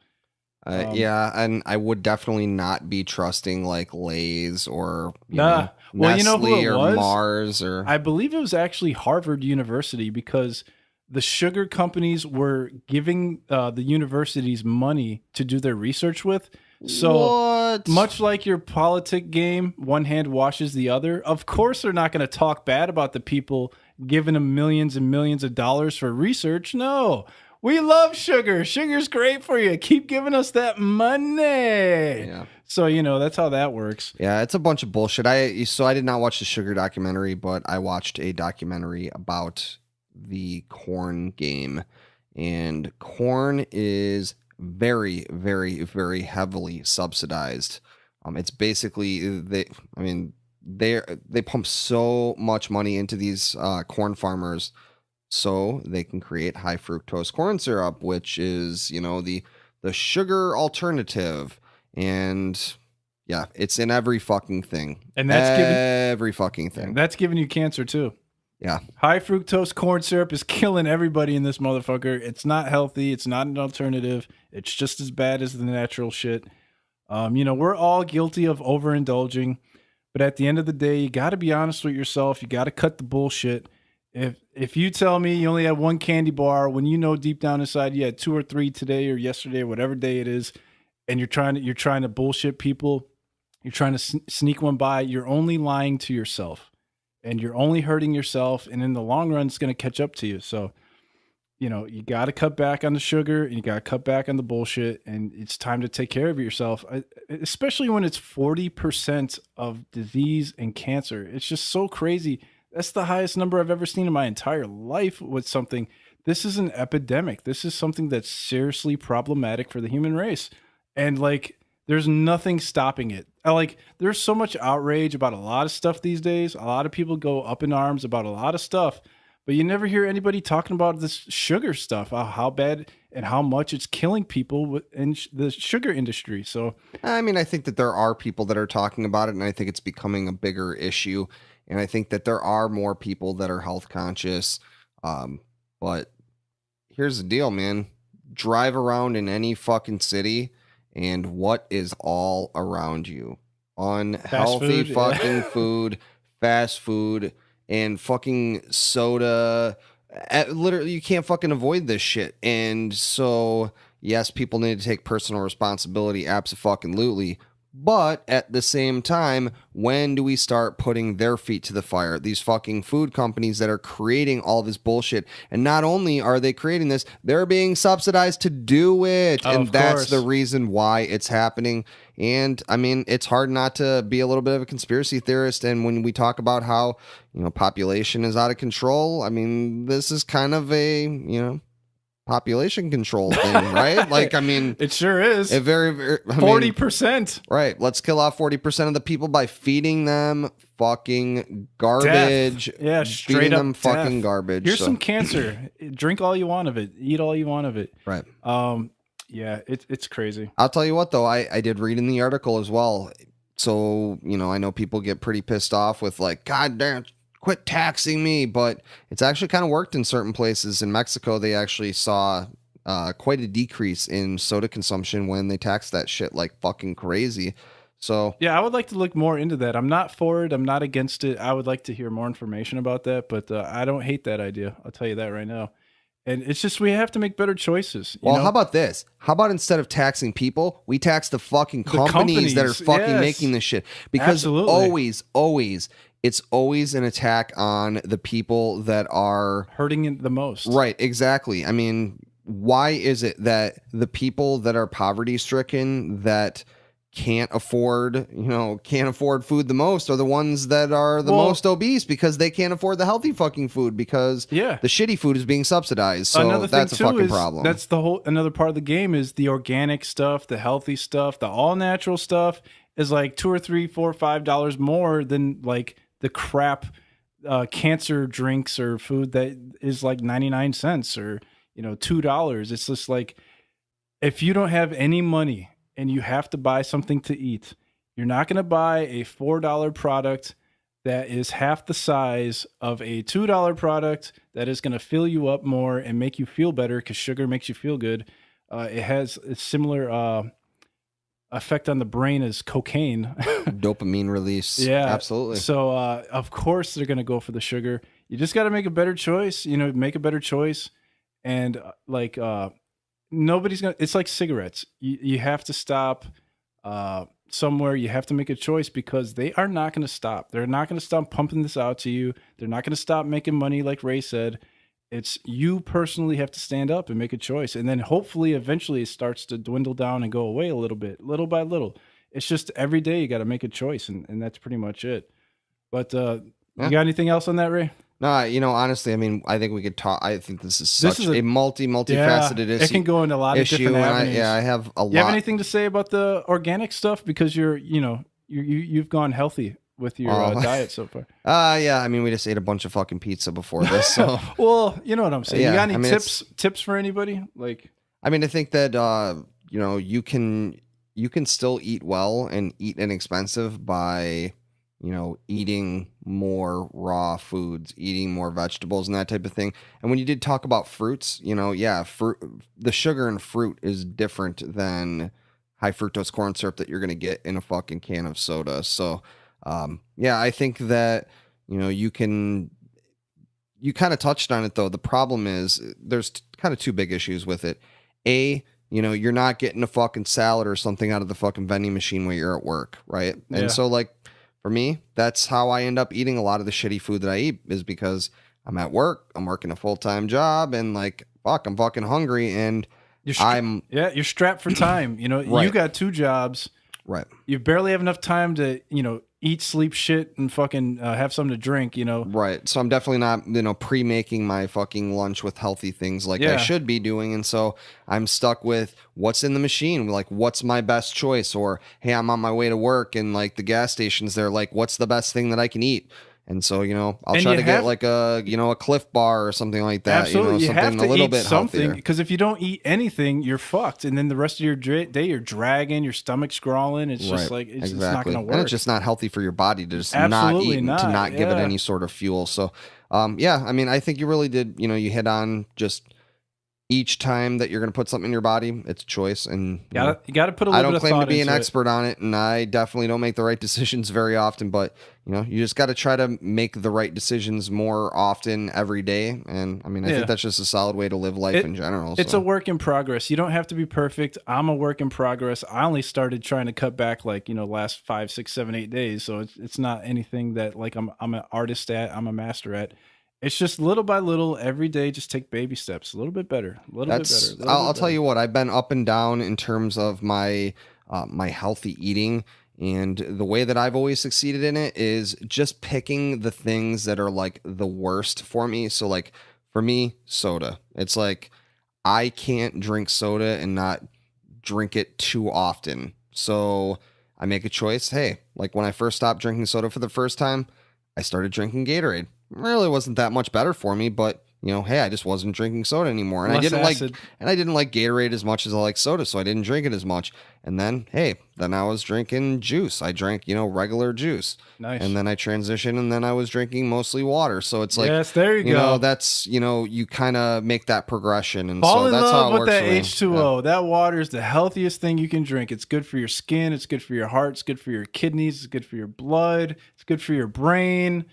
And I would definitely not be trusting like Lay's or well, Nestle who it or was? Mars or I believe it was actually Harvard University, because the sugar companies were giving the universities money to do their research with. So much like your politic game, one hand washes the other. Of course, they're not going to talk bad about the people giving them millions and millions of dollars for research. No, We love sugar. Sugar's great for you. Keep giving us that money. Yeah. So, that's how that works. Yeah, it's a bunch of bullshit. I did not watch the sugar documentary, but I watched a documentary about the corn game. And corn is very, very, very heavily subsidized. It's basically they pump so much money into these corn farmers so they can create high fructose corn syrup, which is, the sugar alternative. And yeah, it's in every fucking thing. And that's every fucking thing. That's giving you cancer too. Yeah. High fructose corn syrup is killing everybody in this motherfucker. It's not healthy. It's not an alternative. It's just as bad as the natural shit. We're all guilty of overindulging, but at the end of the day, you got to be honest with yourself. You got to cut the bullshit. If you tell me you only had one candy bar when you know deep down inside you had 2 or 3 today or yesterday or whatever day it is, and you're trying to bullshit people, you're trying to sneak one by, you're only lying to yourself, and you're only hurting yourself. And in the long run, it's going to catch up to you. So, you got to cut back on the sugar and you got to cut back on the bullshit. And it's time to take care of yourself, especially when it's 40% of disease and cancer. It's just so crazy. That's the highest number I've ever seen in my entire life with something. This is an epidemic. This is something that's seriously problematic for the human race. And there's nothing stopping it. There's so much outrage about a lot of stuff these days. A lot of people go up in arms about a lot of stuff, but you never hear anybody talking about this sugar stuff, how bad and how much it's killing people in the sugar industry. So, I think that there are people that are talking about it, and I think it's becoming a bigger issue. And I think that there are more people that are health conscious. But here's the deal, man. Drive around in any fucking city, and what is all around you? Unhealthy fucking food, fast food, and fucking soda. Literally, you can't fucking avoid this shit. And so, yes, people need to take personal responsibility, abso-fucking-lutely. But at the same time, when do we start putting their feet to the fire? These fucking food companies that are creating all this bullshit. And not only are they creating this, they're being subsidized to do it. And that's the reason why it's happening. And it's hard not to be a little bit of a conspiracy theorist. And when we talk about how, population is out of control, this is kind of a, population control thing, right? It sure is. It very 40%. Right. Let's kill off 40% of the people by feeding them fucking garbage. Death. Yeah, straight feeding up them death. fucking garbage. Here's some cancer. Drink all you want of it. Eat all you want of it. Right. Yeah, it's crazy. I'll tell you what, though, I did read in the article as well. So, I know people get pretty pissed off with God damn, quit taxing me, but it's actually kind of worked in certain places. In Mexico, they actually saw quite a decrease in soda consumption when they taxed that shit like fucking crazy. So yeah, I would like to look more into that. I'm not for it. I'm not against it. I would like to hear more information about that, but I don't hate that idea. I'll tell you that right now. And it's just, we have to make better choices. Well, how about this? How about instead of taxing people, we tax the fucking companies that are fucking making this shit? Because always, it's always an attack on the people that are hurting it the most. Right, exactly. Why is it that the people that are poverty stricken, that can't afford food the most, are the ones that are the most obese, because they can't afford the healthy fucking food, because the shitty food is being subsidized. So that's a fucking problem. That's another part of the game is the organic stuff, the healthy stuff, the all natural stuff is like $2 or $3, $4, $5 more than the crap cancer drinks or food that is 99 cents or $2. It's just if you don't have any money and you have to buy something to eat, you're not going to buy a $4 product that is half the size of a $2 product that is going to fill you up more and make you feel better, because sugar makes you feel good. It has a similar effect on the brain as cocaine. Dopamine release. Yeah, absolutely. So of course they're going to go for the sugar. You just got to make a better choice, make a better choice. And nobody's going to, it's like cigarettes. You have to stop somewhere. You have to make a choice, because they are not going to stop. They're not going to stop pumping this out to you. They're not going to stop making money, like Ray said. It's you personally have to stand up and make a choice. And then hopefully eventually it starts to dwindle down and go away a little bit, little by little. It's just every day you got to make a choice, and that's pretty much it. But you got anything else on that, Ray? No, honestly, I mean, I think we could talk. I think this is such a multifaceted issue. It can go in a lot of different avenues. I have a lot. You have anything to say about the organic stuff, because you've gone healthy with your diet so far? Yeah. I mean, we just ate a bunch of fucking pizza before this. So, well, you know what I'm saying. Yeah, you got any tips for anybody? Like, I mean, I think that you can still eat well and eat inexpensive by eating more raw foods, eating more vegetables and that type of thing. And when you did talk about fruits, fruit, the sugar in fruit is different than high fructose corn syrup that you're going to get in a fucking can of soda. So, I think that, you kind of touched on it though. The problem is there's kind of two big issues with it. You're not getting a fucking salad or something out of the fucking vending machine when you're at work, right? Yeah. And so, like, for me, that's how I end up eating a lot of the shitty food that I eat, is because I'm at work, I'm working a full-time job, and like, fuck, I'm fucking hungry, and you're strapped for time. Right. You got 2 jobs. Right. You barely have enough time to, eat, sleep, shit, and fucking have something to drink, Right. So I'm definitely not, pre-making my fucking lunch with healthy things like I should be doing. And so I'm stuck with what's in the machine. Like, what's my best choice? Or, hey, I'm on my way to work and like the gas station's there. Like, what's the best thing that I can eat? And so, I'll try to get like a Cliff Bar or something like that. Absolutely. You have something to a little eat bit something, healthier. because if you don't eat anything, you're fucked. And then the rest of your day, you're dragging, your stomach's growling. It's just like, it's not going to work. And it's just not healthy for your body to just Absolutely not eat, to not give it any sort of fuel. So, I mean, I think you really did, you hit on just each time that you're going to put something in your body, it's a choice. And you got to put a little bit of thought into it. I don't claim to be an expert on it, and I definitely don't make the right decisions very often, but you just got to try to make the right decisions more often every day. And I mean, I think that's just a solid way to live life in general. It's a work in progress. You don't have to be perfect. I'm a work in progress. I only started trying to cut back last 5, 6, 7, 8 days. So it's not anything that like I'm an artist at, I'm a master at. It's just little by little, every day, just take baby steps. A little bit better. I'll tell you what, I've been up and down in terms of my my healthy eating. And the way that I've always succeeded in it is just picking the things that are like the worst for me. So like for me, soda. It's like I can't drink soda and not drink it too often. So I make a choice. Hey, like when I first stopped drinking soda for the first time, I started drinking Gatorade. Really wasn't that much better for me, but hey, I just wasn't drinking soda anymore. And I didn't like Gatorade as much as I like soda, so I didn't drink it as much. And then, then I was drinking juice. I drank, regular juice. Nice. And then I transitioned, and then I was drinking mostly water. So it's like, yes, there you go. That's, you kind of make that progression. And Fall so in that's love how it with works that for me. H2O. Yeah. That water is the healthiest thing you can drink. It's good for your skin. It's good for your heart. It's good for your kidneys. It's good for your blood. It's good for your brain.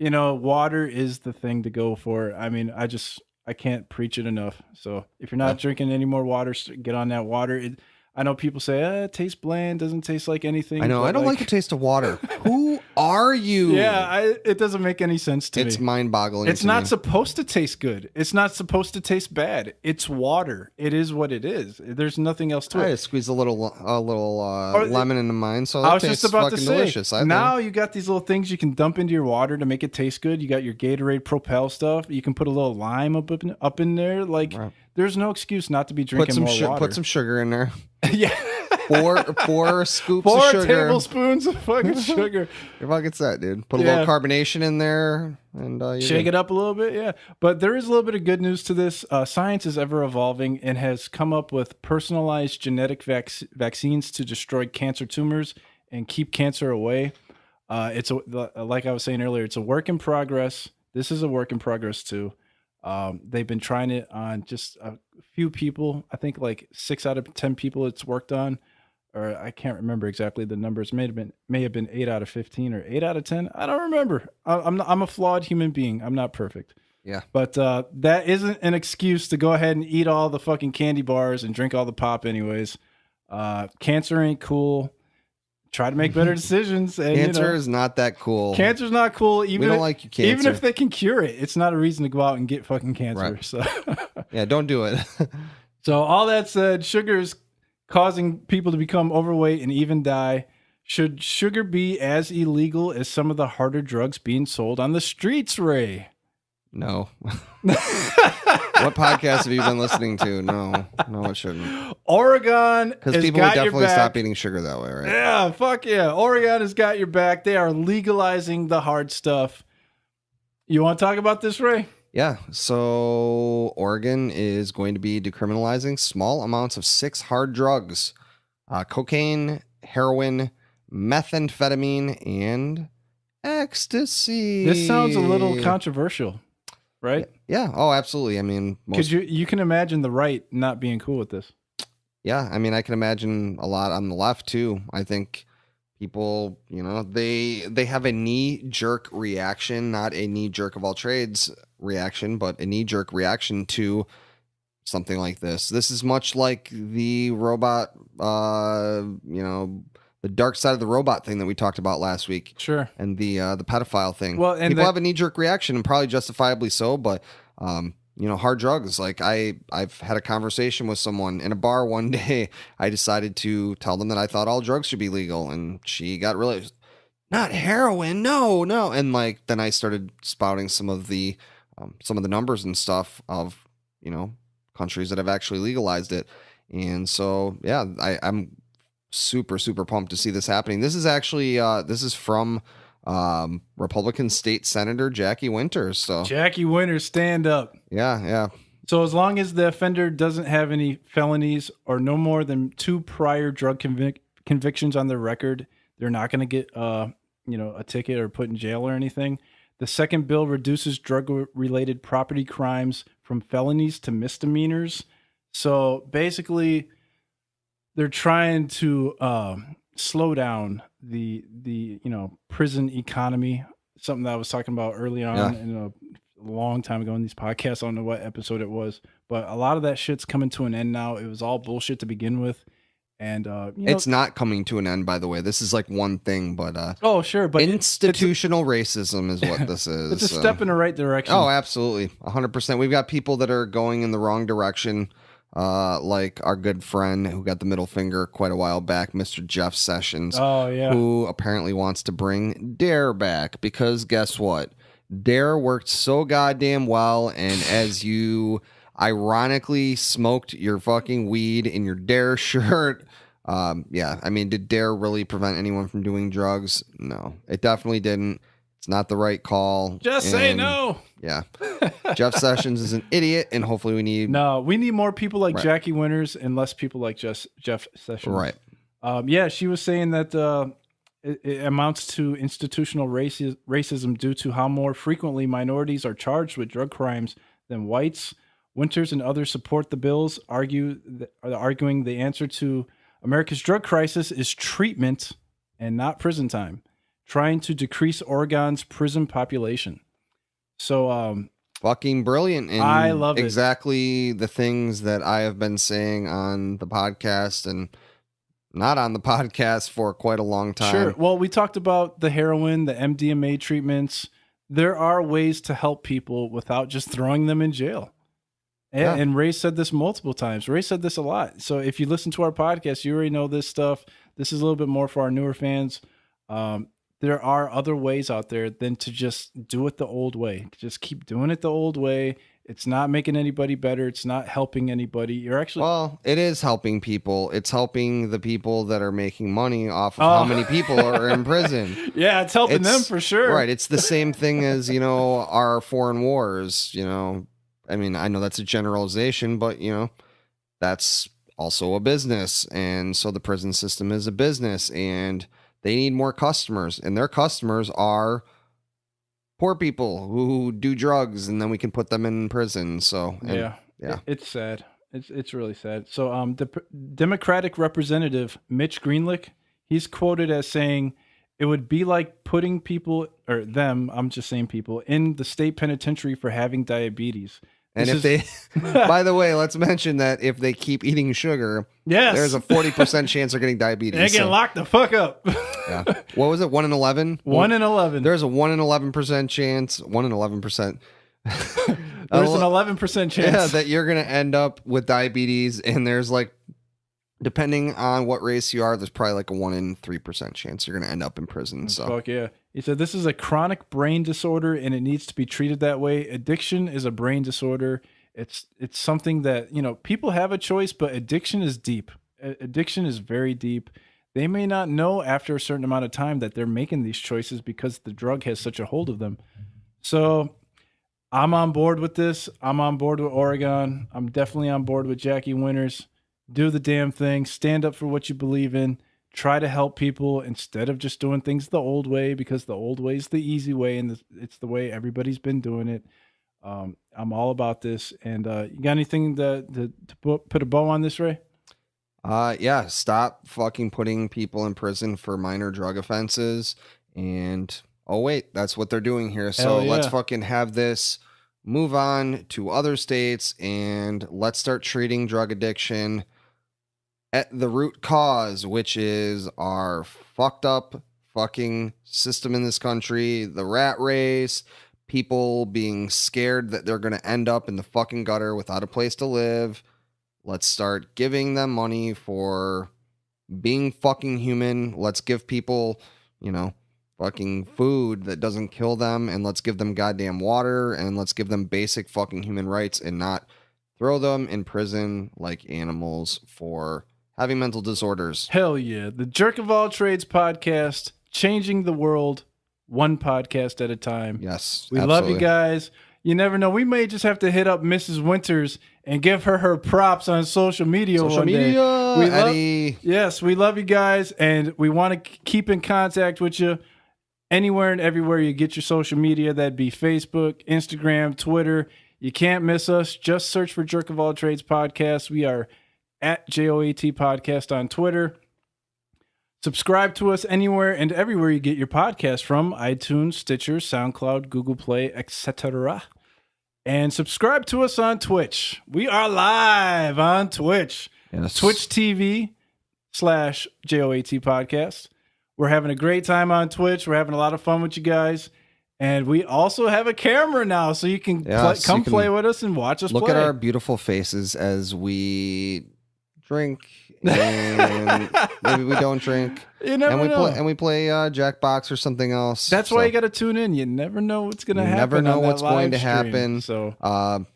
Water is the thing to go for. I mean, I can't preach it enough. So if you're not drinking any more water, get on that water. I know people say, it tastes bland, doesn't taste like anything. I know. I don't like the taste of water. Who are you? Yeah, it doesn't make any sense to me. It's mind-boggling. It's not supposed to taste good. It's not supposed to taste bad. It's water. It is what it is. There's nothing else to it. I squeeze a little lemon into mine, so I was just about to say. Delicious. Now you got these little things you can dump into your water to make it taste good. You got your Gatorade Propel stuff. You can put a little lime up in there. Like, there's no excuse not to be drinking more water. Put some sugar in there. Yeah. Four scoops of sugar. 4 tablespoons of fucking sugar. You're fucking set, dude. Put a little carbonation in there and shake it up a little bit. Yeah. But there is a little bit of good news to this. Science is ever evolving and has come up with personalized genetic vaccines to destroy cancer tumors and keep cancer away. Like I was saying earlier, it's a work in progress. This is a work in progress too. They've been trying it on just a few people. I think like 6 out of 10 people it's worked on, or I can't remember exactly the numbers. May have been 8 out of 15 or 8 out of 10. I don't remember. I'm a flawed human being. I'm not perfect. Yeah. But that isn't an excuse to go ahead and eat all the fucking candy bars and drink all the pop anyways. Cancer ain't cool. try to make better decisions. And Cancer is not that cool. Cancer's not cool. Even we don't if, like you, cancer. Even if they can cure it, it's not a reason to go out and get fucking cancer. Right. So yeah, don't do it. So all that said, sugar is causing people to become overweight and even die. Should sugar be as illegal as some of the harder drugs being sold on the streets, Ray? No. What podcast have you been listening to? No, it shouldn't. Oregon, because people would definitely stop eating sugar that way, right? Yeah, fuck yeah. Oregon has got your back. They are legalizing the hard stuff. You want to talk about this, Ray? Yeah. So Oregon is going to be decriminalizing small amounts of 6 hard drugs: cocaine, heroin, methamphetamine, and ecstasy. This sounds a little controversial, right? Yeah. Oh, absolutely. I mean, because you can imagine the right not being cool with this. Yeah. I mean, I can imagine a lot on the left too. I think people, they have a knee-jerk reaction, not a knee-jerk of all trades reaction, but a knee-jerk reaction to something like this. This is much like the robot, the dark side of the robot thing that we talked about last week. Sure. And the pedophile thing. Well, and people have a knee-jerk reaction, and probably justifiably so, but hard drugs. Like I've had a conversation with someone in a bar one day. I decided to tell them that I thought all drugs should be legal, and she got really, not heroin, no. And then I started spouting some of the numbers and stuff of, countries that have actually legalized it. And so, yeah, I'm super, super pumped to see this happening. This is actually, this is from Republican State Senator Jackie Winters. So Jackie Winters, stand up. Yeah. So as long as the offender doesn't have any felonies or no more than 2 prior drug convictions on their record, they're not going to get, a ticket or put in jail or anything. The second bill reduces drug-related property crimes from felonies to misdemeanors. So basically, they're trying to slow down the prison economy. Something that I was talking about early on in a long time ago in these podcasts. I don't know what episode it was, but a lot of that shit's coming to an end now. It was all bullshit to begin with. And it's not coming to an end, by the way. This is like one thing, but oh sure, but institutional racism is what this is. It's a step in the right direction. Oh, absolutely, 100%. We've got people that are going in the wrong direction, like our good friend who got the middle finger quite a while back, Mr. Jeff Sessions. Oh yeah, who apparently wants to bring DARE back because guess what? DARE worked so goddamn well, and as you ironically smoked your fucking weed in your DARE shirt. I mean, did DARE really prevent anyone from doing drugs? No, it definitely didn't. It's not the right call. Just say no. Yeah. Jeff Sessions is an idiot, and hopefully we need more people like Jackie Winters and less people like Jeff Sessions. Right. She was saying that it amounts to institutional racism due to how more frequently minorities are charged with drug crimes than whites. Winters and others support the bills, arguing the answer to America's drug crisis is treatment and not prison time, trying to decrease Oregon's prison population. So, fucking brilliant. And I love exactly the things that I have been saying on the podcast and not on the podcast for quite a long time. Sure. Well, we talked about the heroin, the MDMA treatments. There are ways to help people without just throwing them in jail. And Ray said this multiple times. Ray said this a lot. So if you listen to our podcast, you already know this stuff. This is a little bit more for our newer fans. There are other ways out there than to just do it the old way. Just keep doing it the old way. It's not making anybody better. It's not helping anybody. You're actually... Well, it is helping people. It's helping the people that are making money off of how many people are in prison. Yeah, it's helping them for sure. Right. It's the same thing as, our foreign wars, I mean, I know that's a generalization, but, that's also a business. And so the prison system is a business, and they need more customers. And their customers are poor people who do drugs, and then we can put them in prison. So, yeah. It's sad. It's really sad. So the Democratic representative, Mitch Greenlick, he's quoted as saying, "It would be like putting people, or them, I'm just saying people, in the state penitentiary for having diabetes. And This if they, by the way, let's mention that if they keep eating sugar, Yes. there's a 40% chance they're getting diabetes. They're getting locked the fuck up. Yeah. What was it? 1 in 11? 1 in 11. There's a 1 in 11% chance. 1 in 11%. There's an 11% chance. Yeah, that you're going to end up with diabetes. And there's like, depending on what race you are, there's probably like a 1 in 3% chance you're going to end up in prison. So fuck yeah. He said this is a chronic brain disorder and it needs to be treated that way. Addiction is a brain disorder. It's something that, you know, people have a choice, but addiction is deep. Addiction is very deep. They may not know after a certain amount of time that they're making these choices because the drug has such a hold of them. So I'm on board with this. I'm on board with Oregon. I'm definitely on board with Jackie Winters. Do the damn thing. Stand up for what you believe in. Try to help people instead of just doing things the old way, because the old way is the easy way and it's the way everybody's been doing it. I'm all about this. And you got anything to put a bow on this, Ray? Yeah, stop fucking putting people in prison for minor drug offenses. And oh wait, that's what they're doing here. So yeah. let's fucking have this move on to other states and let's start treating drug addiction at the root cause, which is our fucked up fucking system in this country, the rat race, people being scared that they're going to end up in the fucking gutter without a place to live. Let's start giving them money for being fucking human. Let's give people, you know, fucking food that doesn't kill them, and let's give them goddamn water, and let's give them basic fucking human rights and not throw them in prison like animals for having mental disorders. Hell yeah. The Jerk of All Trades podcast, changing the world one podcast at a time. Yes. We absolutely. love you guys. You never know. We may just have to hit up Mrs. Winters and give her props on social media one day. Eddie. Yes, we love you guys, and we want to keep in contact with you anywhere and everywhere you get your social media. That'd be Facebook, Instagram, Twitter. You can't miss us. Just search for Jerk of All Trades podcast. We are at JOAT Podcast on Twitter. Subscribe to us anywhere and everywhere you get your podcast from: iTunes, Stitcher, SoundCloud, Google Play, etc. And subscribe to us on Twitch. We are live on Twitch. Yes. Twitch TV /JOAT Podcast. We're having a great time on Twitch. We're having a lot of fun with you guys. And we also have a camera now, so you can play with us and watch us look play. At our beautiful faces as we drink, and maybe we don't drink. You never know. And we play Jackbox or something else. That's why you got to tune in. You never know what's going to happen. You never know on what's that going to live stream. happen. So,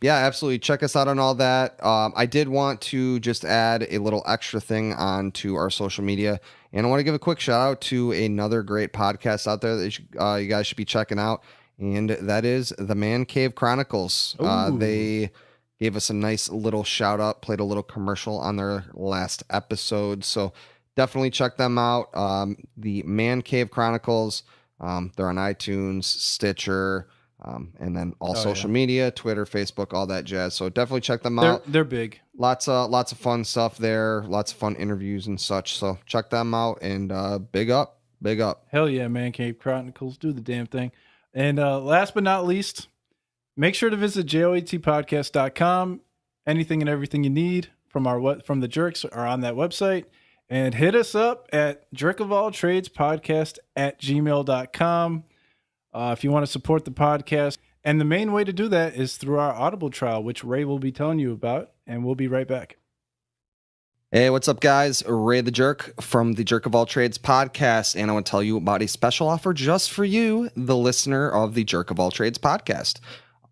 yeah, absolutely. Check us out on all that. I did want to just add a little extra thing onto our social media. And I want to give a quick shout out to another great podcast out there that you guys should be checking out. And that is the Man Cave Chronicles. They gave us a nice little shout out, played a little commercial on their last episode. So definitely check them out. The Man Cave Chronicles. They're on iTunes, Stitcher, and then all social media, Twitter, Facebook, all that jazz. So definitely check them out. They're big. Lots of fun stuff there. Lots of fun interviews and such. So check them out, and big up. Hell yeah, Man Cave Chronicles. Do the damn thing. And last but not least, make sure to visit joatpodcast.com. Anything and everything you need from the Jerks are on that website. And hit us up at jerkofalltradespodcast@gmail.com if you want to support the podcast. And the main way to do that is through our Audible trial, which Ray will be telling you about. And we'll be right back. Hey, what's up, guys? Ray the Jerk from the Jerk of All Trades podcast, and I want to tell you about a special offer just for you, the listener of the Jerk of All Trades podcast.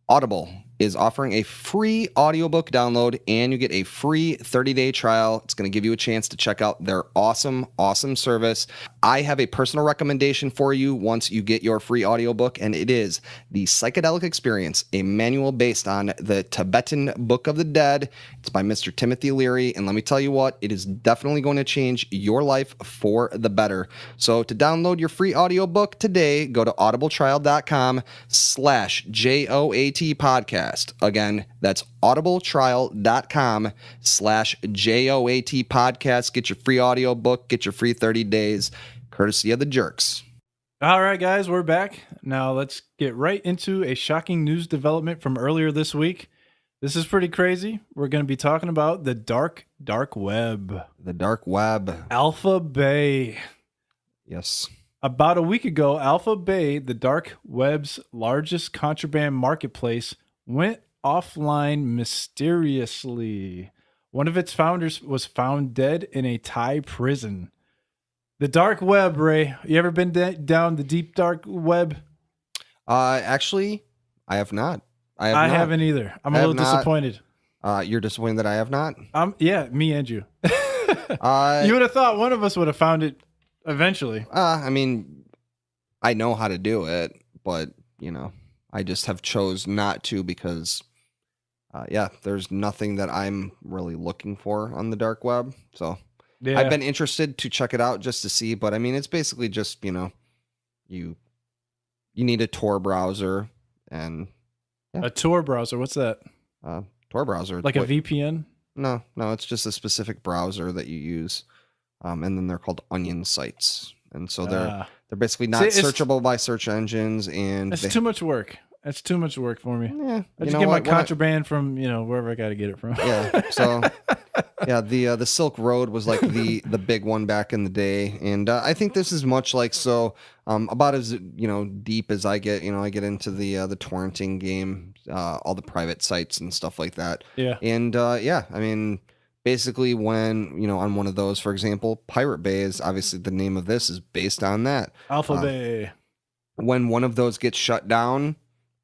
Audible is offering a free audiobook download, and you get a free 30-day trial. It's going to give you a chance to check out their awesome service. I have a personal recommendation for you once you get your free audiobook, and it is The Psychedelic Experience, a manual based on the Tibetan Book of the Dead. It's by Mr. Timothy Leary, and let me tell you what, it is definitely going to change your life for the better. So to download your free audiobook today, go to audibletrial.com/JOAT podcast. Again, that's audibletrial.com/JOAT podcast. Get your free audiobook, get your free 30 days, courtesy of the Jerks. All right, guys, we're back. Now let's get right into a shocking news development from earlier this week. This is pretty crazy. We're going to be talking about the dark web. The dark web. Alpha Bay. Yes. About a week ago, Alpha Bay, the dark web's largest contraband marketplace, went offline mysteriously. One of its founders was found dead in a Thai prison. The dark web, Ray. You ever been down the deep dark web? Actually, I have not. I haven't either. I'm a little disappointed. You're disappointed that I have not? Yeah, me and you. You would have thought one of us would have found it eventually. I mean, I know how to do it, but, I just have chose not to because... there's nothing that I'm really looking for on the dark web. So I've been interested to check it out just to see, but I mean, it's basically just, you need a Tor browser and a Tor browser. What's that? Tor browser. Like a VPN? No, it's just a specific browser that you use. And then they're called onion sites. And so they're basically not searchable by search engines, and it's too much work. That's too much work for me. Yeah, I just get my contraband from wherever I got to get it from. Yeah. So the Silk Road was like the big one back in the day, and I think this is much like about as deep as I get. I get into the torrenting game, all the private sites and stuff like that. Yeah. And I mean, basically when on one of those, for example, Pirate Bay is obviously the name of this is based on that. Alpha Bay. When one of those gets shut down,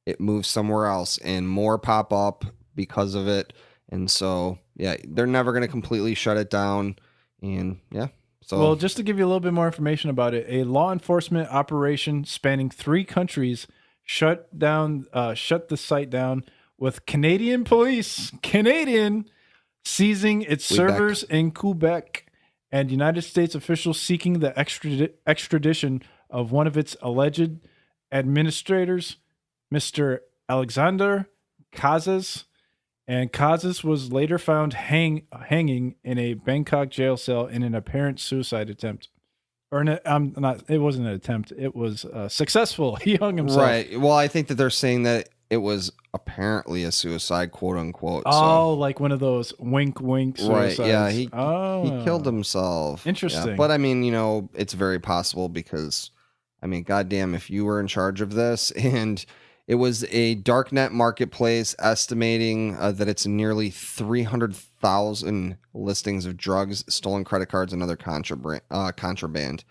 it moves somewhere else and more pop up because of it. And so, they're never going to completely shut it down. And well, just to give you a little bit more information about it, a law enforcement operation spanning 3 countries shut the site down with Canadian police, seizing its servers in Quebec, and United States officials seeking the extradition of one of its alleged administrators, Mr. Alexander Kazas, and Kazas was later found hanging in a Bangkok jail cell in an apparent suicide attempt. It wasn't an attempt. It was successful. He hung himself. Right. Well, I think that they're saying that it was apparently a suicide, quote unquote. Oh, like one of those wink, wink suicides. Right. Yeah. He killed himself. Interesting. Yeah. But I mean, it's very possible because, I mean, goddamn, if you were in charge of this and it was a darknet marketplace estimating that it's nearly 300,000 listings of drugs, stolen credit cards, and other contraband.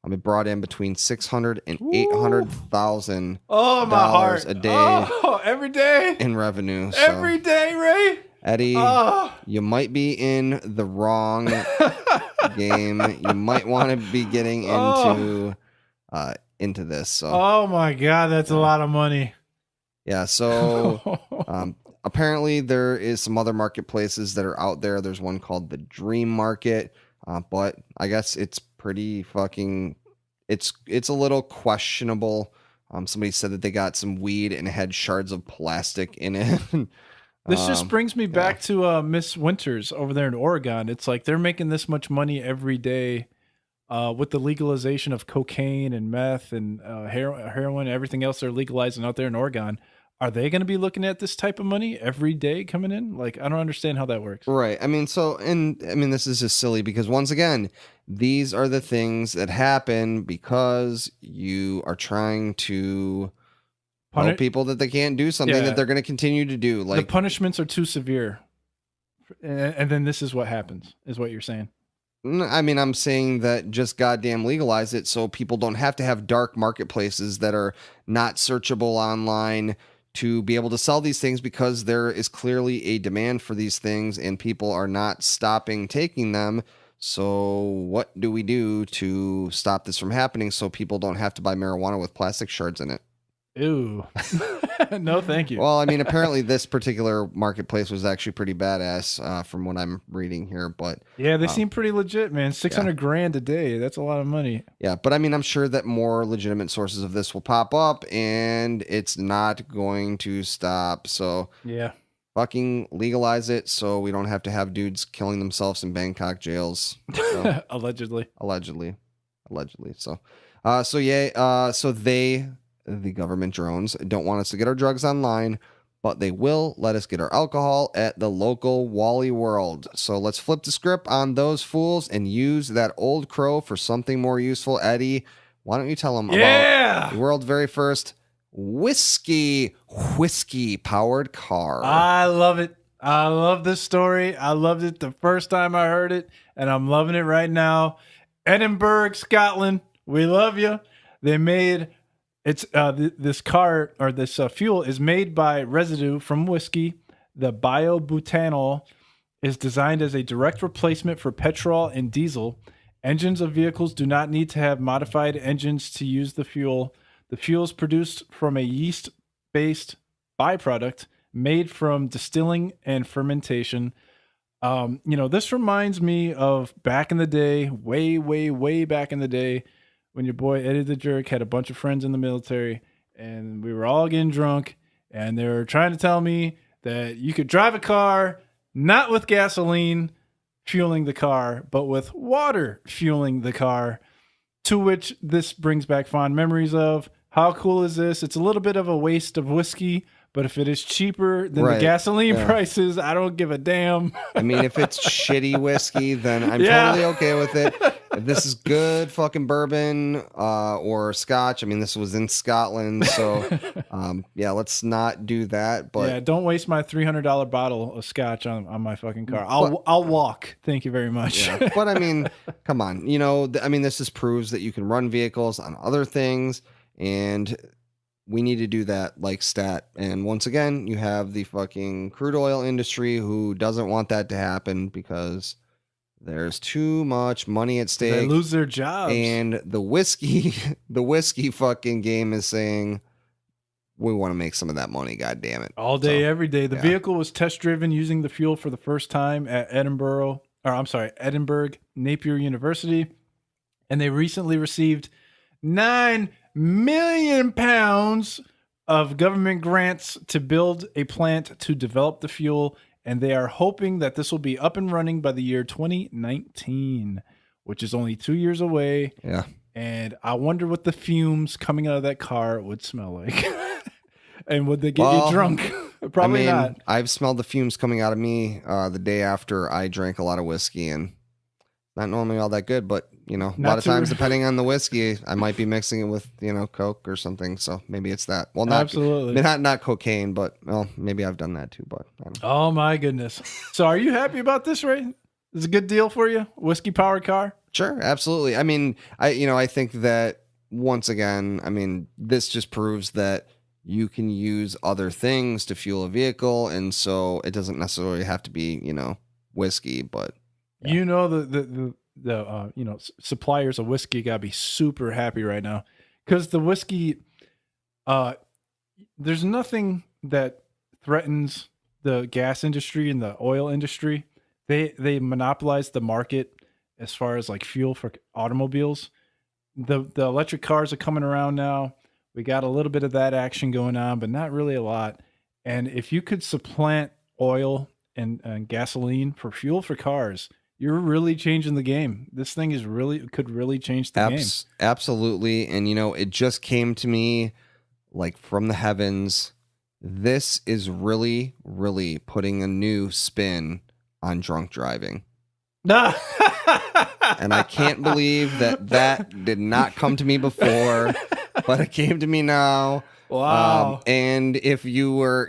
It brought in between 600 and 800,000 dollars a day. Every day in revenue. Every day, Ray. Eddie, you might be in the wrong game. You might want to be getting into this. So. Oh my God, that's a lot of money. Yeah, so apparently there is some other marketplaces that are out there. There's one called the Dream Market, but I guess it's pretty fucking... It's a little questionable. Somebody said that they got some weed and had shards of plastic in it. This just brings me back to Miss Winters over there in Oregon. It's like they're making this much money every day with the legalization of cocaine and meth and heroin and everything else they're legalizing out there in Oregon. Are they going to be looking at this type of money every day coming in? Like, I don't understand how that works. Right. I mean, this is just silly because once again, these are the things that happen because you are trying to tell people that they can't do something that they're going to continue to do. Like, the punishments are too severe. And then this is what happens, is what you're saying. I mean, I'm saying that just goddamn legalize it so people don't have to have dark marketplaces that are not searchable online to be able to sell these things, because there is clearly a demand for these things and people are not stopping taking them. So what do we do to stop this from happening so people don't have to buy marijuana with plastic shards in it? Ew. No, thank you. Well, I mean, apparently this particular marketplace was actually pretty badass from what I'm reading here. But yeah, they seem pretty legit, man. 600 grand a day. That's a lot of money. Yeah, but I mean, I'm sure that more legitimate sources of this will pop up and it's not going to stop. So yeah, fucking legalize it so we don't have to have dudes killing themselves in Bangkok jails. So, Allegedly. So, the government drones don't want us to get our drugs online, but they will let us get our alcohol at the local Wally World. So let's flip the script on those fools and use that old crow for something more useful. Eddie, why don't you tell them about the world's very first whiskey powered car? I love it. I love this story. I loved it the first time I heard it, and I'm loving it right now. Edinburgh, Scotland, we love you. They made it's this car or this fuel is made by residue from whiskey. The biobutanol is designed as a direct replacement for petrol and diesel. Engines of vehicles do not need to have modified engines to use the fuel. The fuel is produced from a yeast-based byproduct made from distilling and fermentation. This reminds me of back in the day, way back in the day, when your boy Eddie the Jerk had a bunch of friends in the military, and we were all getting drunk, and they were trying to tell me that you could drive a car not with gasoline fueling the car, but with water fueling the car, to which this brings back fond memories of how cool is this? It's a little bit of a waste of whiskey, but if it is cheaper than the gasoline prices, I don't give a damn. I mean, if it's shitty whiskey, then I'm totally okay with it. If this is good fucking bourbon or scotch, I mean, this was in Scotland, so let's not do that. But don't waste my $300 bottle of scotch on my fucking car. I'll walk. Thank you very much. But I mean, come on. This just proves that you can run vehicles on other things, and we need to do that like stat. And once again, you have the fucking crude oil industry who doesn't want that to happen because there's too much money at stake. They lose their jobs. And the whiskey fucking game is saying, we want to make some of that money, god damn it. All day, every day. The vehicle was test driven using the fuel for the first time at Edinburgh Napier University. And they recently received 9 million pounds of government grants to build a plant to develop the fuel, and they are hoping that this will be up and running by the year 2019, which is only 2 years away. Yeah. And I wonder what the fumes coming out of that car would smell like. And would they get you drunk? Probably not. I've smelled the fumes coming out of me the day after I drank a lot of whiskey, and not normally all that good, but a lot of times, depending on the whiskey, I might be mixing it with, Coke or something. So maybe it's that. Well, absolutely not cocaine, but maybe I've done that too. But I don't know. Oh my goodness! So are you happy about this, Ray? Is it a good deal for you? Whiskey powered car? Sure, absolutely. I mean, I think that once again, I mean, this just proves that you can use other things to fuel a vehicle, and so it doesn't necessarily have to be, whiskey, but. Yeah. The suppliers of whiskey gotta be super happy right now, because the whiskey, there's nothing that threatens the gas industry and the oil industry. They monopolize the market as far as like fuel for automobiles. The electric cars are coming around now. We got a little bit of that action going on, but not really a lot. And if you could supplant oil and gasoline for fuel for cars, you're really changing the game. This thing could really change the game. Absolutely. And, it just came to me like from the heavens. This is really, really putting a new spin on drunk driving. And I can't believe that did not come to me before, but it came to me now. Wow. And if you were,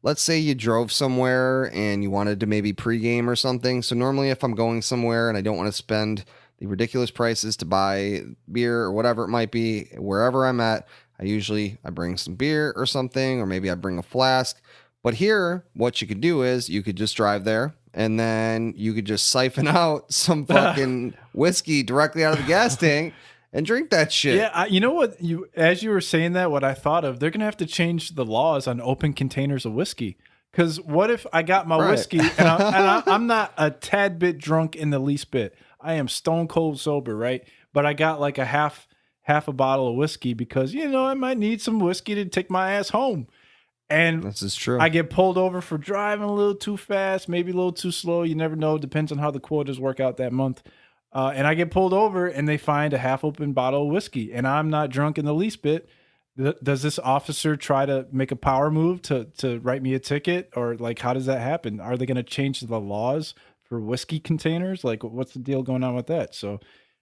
let's say you drove somewhere and you wanted to maybe pregame or something. So normally if I'm going somewhere and I don't want to spend the ridiculous prices to buy beer or whatever it might be, wherever I'm at, I bring some beer or something, or maybe I bring a flask. But here, what you could do is you could just drive there and then you could just siphon out some fucking whiskey directly out of the gas tank and drink that shit. Yeah, you know what? As you were saying that, what I thought of, they're gonna have to change the laws on open containers of whiskey. Because what if I got my whiskey and I'm not a tad bit drunk in the least bit? I am stone cold sober, right? But I got like a half a bottle of whiskey because I might need some whiskey to take my ass home. And this is true. I get pulled over for driving a little too fast, maybe a little too slow. You never know. Depends on how the quotas work out that month. And I get pulled over and they find a half open bottle of whiskey and I'm not drunk in the least bit. Does this officer try to make a power move to write me a ticket, or like how does that happen? Are they going to change the laws for whiskey containers? Like, what's the deal going on with that? So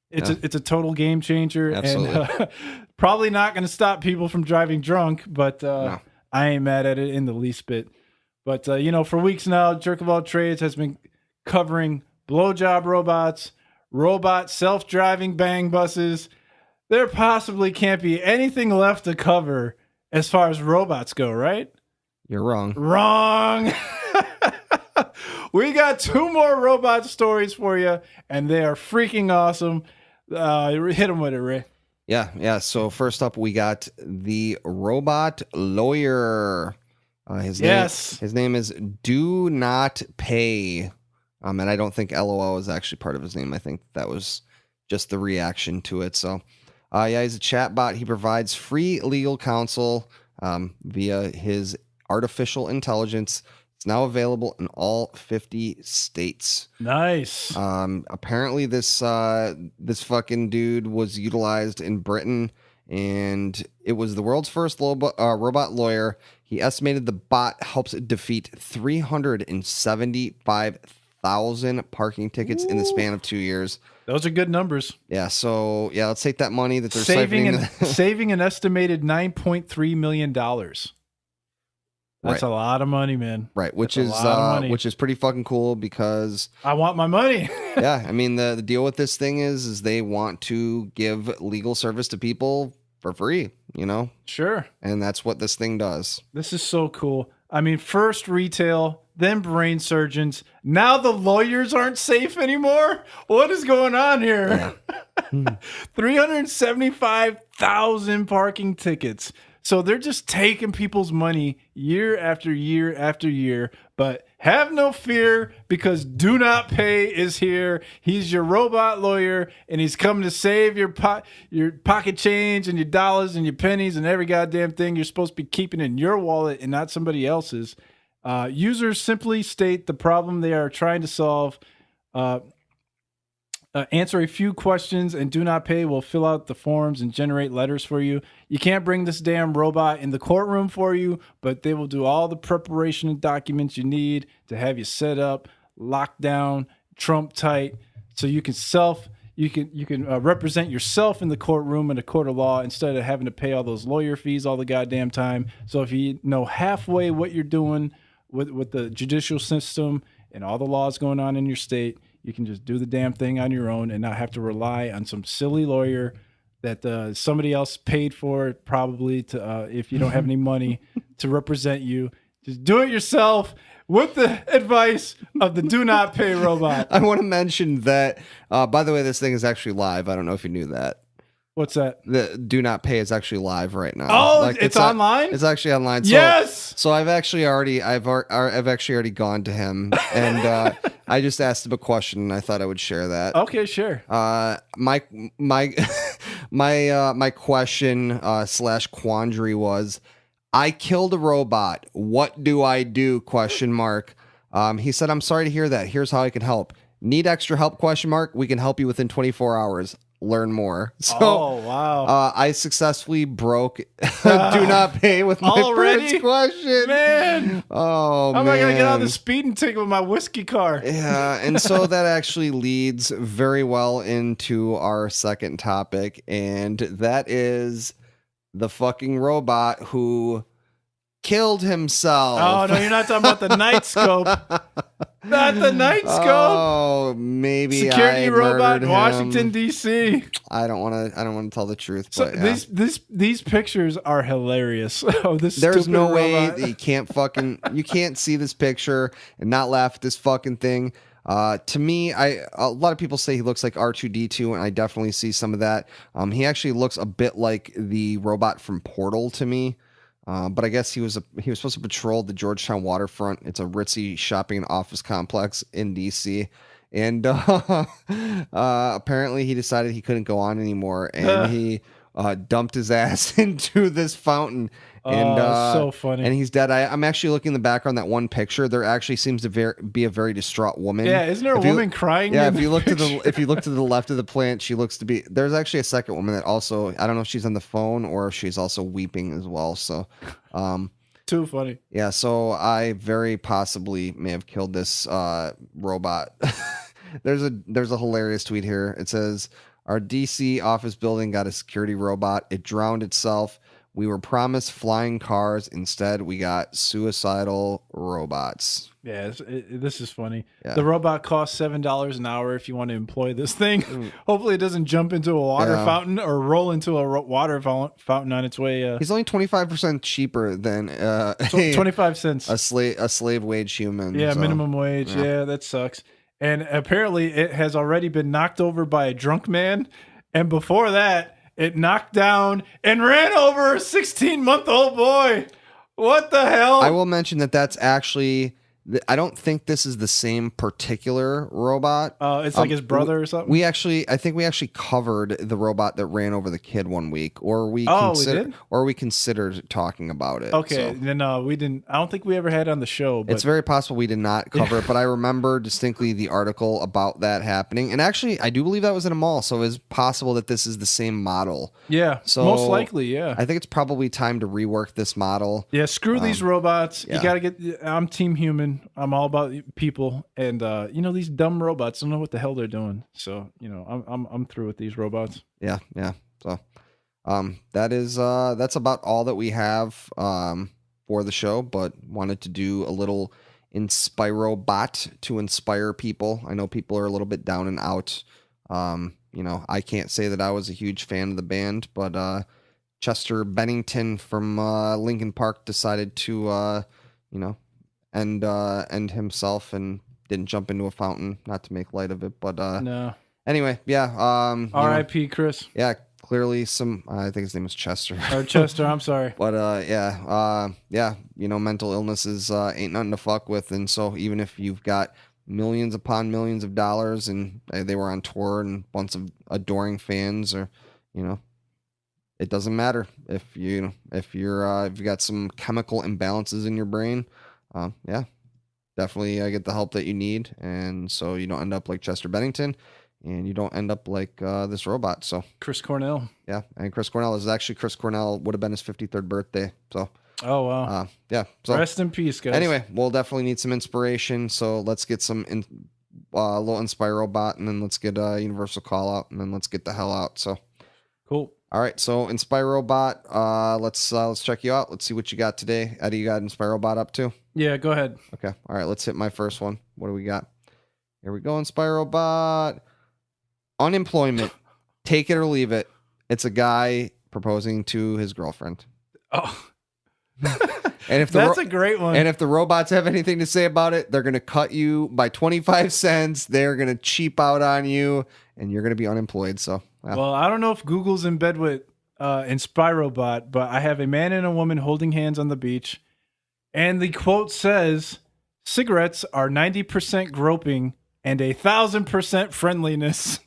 it's a total game changer. Absolutely. And probably not going to stop people from driving drunk, but No. I ain't mad at it in the least bit. But for weeks now, Jerk of All Trades has been covering blowjob robots, robot self-driving bang buses. There possibly can't be anything left to cover as far as robots go, right? You're wrong. Wrong. We got 2 more robot stories for you, and they are freaking awesome. Hit them with it, Ray. Yeah. So first up, we got the robot lawyer. His name is Do Not Pay. And I don't think LOL is actually part of his name. I think that was just the reaction to it. So, he's a chatbot. He provides free legal counsel via his artificial intelligence. It's now available in all 50 states. Nice. Apparently, this fucking dude was utilized in Britain, and it was the world's first robot lawyer. He estimated the bot helps defeat 375,000 parking tickets in the span of 2 years. Those are good numbers. Yeah. So let's take that money that they're saving an estimated $9.3 million. That's a lot of money, man. Right, which That's is pretty fucking cool because I want my money. yeah, I mean the deal with this thing is they want to give legal service to people for free, Sure. And that's what this thing does. This is so cool. I mean, first retail, then brain surgeons. Now the lawyers aren't safe anymore. What is going on here? Yeah. 375,000 parking tickets. So they're just taking people's money year after year after year. But have no fear, because Do Not Pay is here. He's your robot lawyer, and he's coming to save your pocket change and your dollars and your pennies and every goddamn thing you're supposed to be keeping in your wallet and not somebody else's. Users simply state the problem they are trying to solve. Answer a few questions, and Do Not Pay will fill out the forms and generate letters for you. You can't bring this damn robot in the courtroom for you, but they will do all the preparation and documents you need to have you set up, locked down, trump tight, so you can represent yourself in the courtroom in a court of law instead of having to pay all those lawyer fees all the goddamn time. So if you know halfway what you're doing with the judicial system and all the laws going on in your state, you can just do the damn thing on your own and not have to rely on some silly lawyer that somebody else paid for, probably, to if you don't have any money, to represent you. Just do it yourself with the advice of the Do Not Pay robot. I want to mention that, by the way, this thing is actually live. I don't know if you knew that. What's that? The Do Not Pay is actually live right now. Oh, it's online? It's actually online. So, yes. So I've actually already gone to him, and I just asked him a question, and I thought I would share that. Okay, sure. My question / quandary was, I killed a robot. What do I do? ? He said, I'm sorry to hear that. Here's how I can help. Need extra help? ? We can help you within 24 hours. Learn more. So, wow. I successfully broke Do Not Pay with my first question. Man. Oh, How man. am I going to get on the speeding ticket with my whiskey car? Yeah, and so that actually leads very well into our second topic, and that is the fucking robot who killed himself. Oh, no, you're not talking about the night scope. Not the night scope. Oh, maybe security I robot in murdered Washington, him. D.C. I don't want to tell the truth. So but yeah. these pictures are hilarious. There's no way robot. that you can't see this picture and not laugh at this fucking thing. To me, a lot of people say he looks like R2-D2, and I definitely see some of that. He actually looks a bit like the robot from Portal to me. But I guess he was supposed to patrol the Georgetown waterfront. It's a ritzy shopping and office complex in DC. And apparently he decided he couldn't go on anymore, and he dumped his ass into this fountain And so funny. And he's dead. I'm actually looking in the background, that one picture. There actually seems to be a very distraught woman. Yeah, isn't there a woman crying? Yeah, in if you the look picture? if you look to the left of the plant, she looks to be. There's actually a second woman that also, I don't know if she's on the phone or if she's also weeping as well. So, Too funny. yeah. So I very possibly may have killed this robot. There's a hilarious tweet here. It says, "Our DC office building got a security robot. It drowned itself. We were promised flying cars. Instead, we got suicidal robots." Yeah, this is funny. Yeah. The robot costs $7 an hour if you want to employ this thing. Hopefully, it doesn't jump into a water fountain or roll into a water fountain on its way. He's only 25% cheaper than 25 cents. a slave wage human. Yeah, so, minimum wage. Yeah, that sucks. And apparently, it has already been knocked over by a drunk man. And before that, it knocked down and ran over a 16-month-old boy. What the hell? I will mention that that's actually, I don't think this is the same particular robot. It's like his brother or something? I think we actually covered the robot that ran over the kid one week, or we considered talking about it. Okay, So. then we didn't. I don't think we ever had it on the show. But It's very possible we did not cover it, but I remember distinctly the article about that happening. And actually, I do believe that was in a mall, so it's possible that this is the same model. yeah, So most likely, yeah. I think it's probably time to rework this model. Yeah, screw these robots. yeah. You got to get. I'm team human. I'm all about people, and these dumb robots don't know what the hell they're doing. So I'm through with these robots. Yeah. So, that's about all that we have for the show. But wanted to do a little Inspirobot to inspire people. I know people are a little bit down and out. I can't say that I was a huge fan of the band, but Chester Bennington from Linkin Park decided to end himself and didn't jump into a fountain, not to make light of it, but No. anyway, yeah. R.I.P. Chris Yeah, clearly I think his name was Chester. or Chester. I'm sorry. But mental illnesses ain't nothing to fuck with, and so even if you've got millions upon millions of dollars and they were on tour and bunch of adoring fans, or it doesn't matter if you've got some chemical imbalances in your brain. Definitely get the help that you need, and so you don't end up like Chester Bennington, and you don't end up like this robot. So Chris Cornell. Yeah, and Chris Cornell would have been his 53rd birthday. So Oh wow. yeah. So Rest in peace, guys. anyway, we'll definitely need some inspiration. So let's get some little Inspirobot, and then let's get a universal call out, and then let's get the hell out. So Cool. all right, so Inspirobot, let's check you out. Let's see what you got today. Eddie, you got Inspirobot up too? Yeah, go ahead. Okay. All right, let's hit my first one. What do we got? Here we go, Inspirobot. Unemployment. Take it or leave it. It's a guy proposing to his girlfriend. Oh, And if that's a great one. And if the robots have anything to say about it, they're going to cut you by 25 cents. They're going to cheap out on you, and you're going to be unemployed. So, Well, I don't know if Google's in bed with Inspirobot, but I have a man and a woman holding hands on the beach. And the quote says, cigarettes are 90% groping and 1,000% friendliness.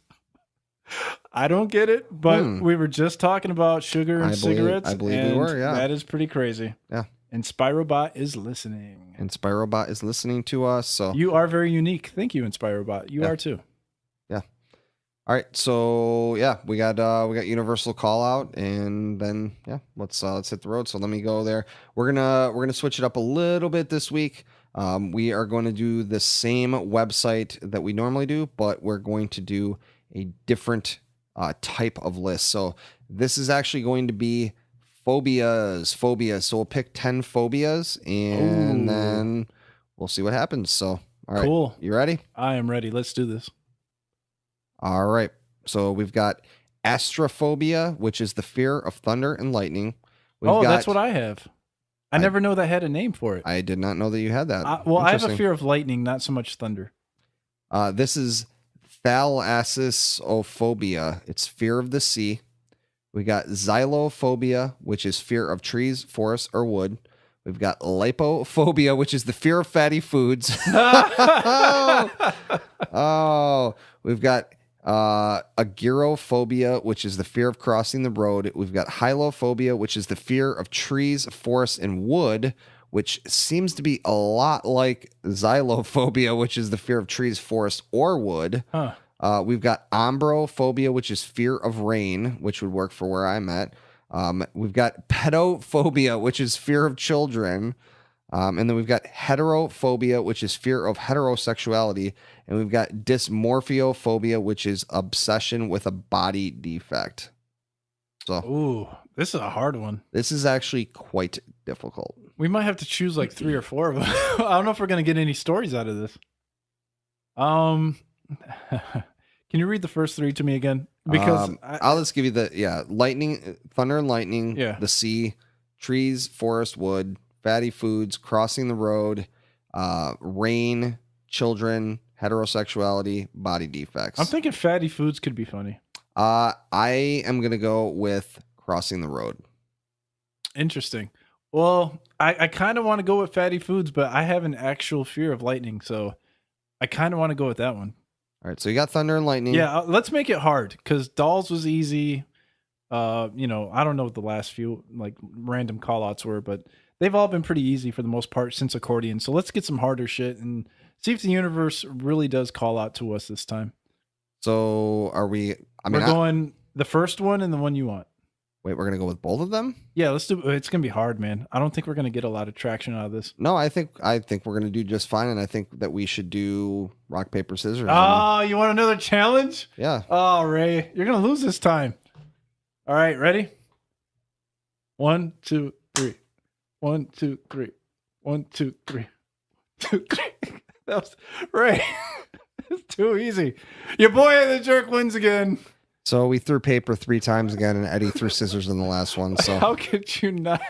I don't get it, but we were just talking about sugar and cigarettes. I believe we were, yeah. That is pretty crazy. Yeah. Inspirobot is listening. Inspirobot is listening to us. So You are very unique. Thank you, Inspirobot. You are too. Yeah. All right. So yeah, we got universal call out, and then let's hit the road. So let me go there. We're gonna switch it up a little bit this week. We are going to do the same website that we normally do, but we're going to do a different type of list. So this is actually going to be phobias. So we'll pick 10 phobias, and then we'll see what happens. So, all right. Cool. You ready? I am ready. Let's do this. All right. So we've got astrophobia, which is the fear of thunder and lightning. That's what I have. I never know that had a name for it. I did not know that you had that. I have a fear of lightning, not so much thunder. This is thalassophobia. It's fear of the sea. We got xylophobia, which is fear of trees, forests, or wood. We've got lipophobia, which is the fear of fatty foods. We've got agoraphobia, which is the fear of crossing the road. We've got hylophobia, which is the fear of trees, forests, and wood, which seems to be a lot like xylophobia, which is the fear of trees, forests, or wood. Huh. We've got ombrophobia, which is fear of rain, which would work for where I'm at. We've got pedophobia, which is fear of children. And then we've got heterophobia, which is fear of heterosexuality. And we've got dysmorphiophobia, which is obsession with a body defect. So, Ooh, this is a hard one. this is actually quite difficult. We might have to choose like 3 or 4 of them. I don't know if we're going to get any stories out of this. Can you read the first 3 to me again? Because I'll just give you lightning, thunder and lightning, the sea, trees, forest, wood, fatty foods, crossing the road, rain, children, heterosexuality, body defects. I'm thinking fatty foods could be funny. I am going to go with crossing the road. Interesting. Well, I kind of want to go with fatty foods, but I have an actual fear of lightning, so I kind of want to go with that one. All right, so you got thunder and lightning. Yeah, let's make it hard because dolls was easy. I don't know what the last few like random call-outs were, but they've all been pretty easy for the most part since accordion. So let's get some harder shit and see if the universe really does call out to us this time. So are we? We're going the first one and the one you want. Wait, we're gonna go with both of them? Yeah, let's do. It's gonna be hard, man. I don't think we're gonna get a lot of traction out of this. No, I think we're gonna do just fine, and I think that we should do rock paper scissors. Oh, you want another challenge? Yeah. Oh, Ray, you're gonna lose this time. All right, ready? 1, 2, 3. 1, 2, 3. 1, 2, 3. 2, 3. That was Ray. It's too easy. Your boy the jerk wins again. So we threw paper 3 times again, and Eddie threw scissors in the last one. So how could you not?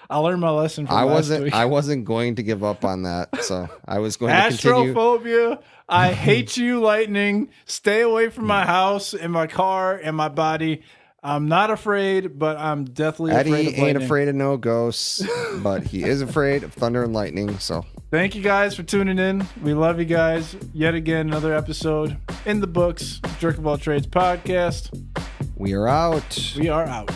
I learned my lesson from last week. I wasn't going to give up on that. So I was going to continue. Astrophobia. I hate you, lightning. Stay away from my house and my car and my body. I'm not afraid, but I'm definitely afraid of lightning. Eddie ain't afraid of no ghosts, but he is afraid of thunder and lightning. So thank you guys for tuning in. We love you guys. Yet again, another episode in the books. Jerk of All Trades podcast. We are out. We are out.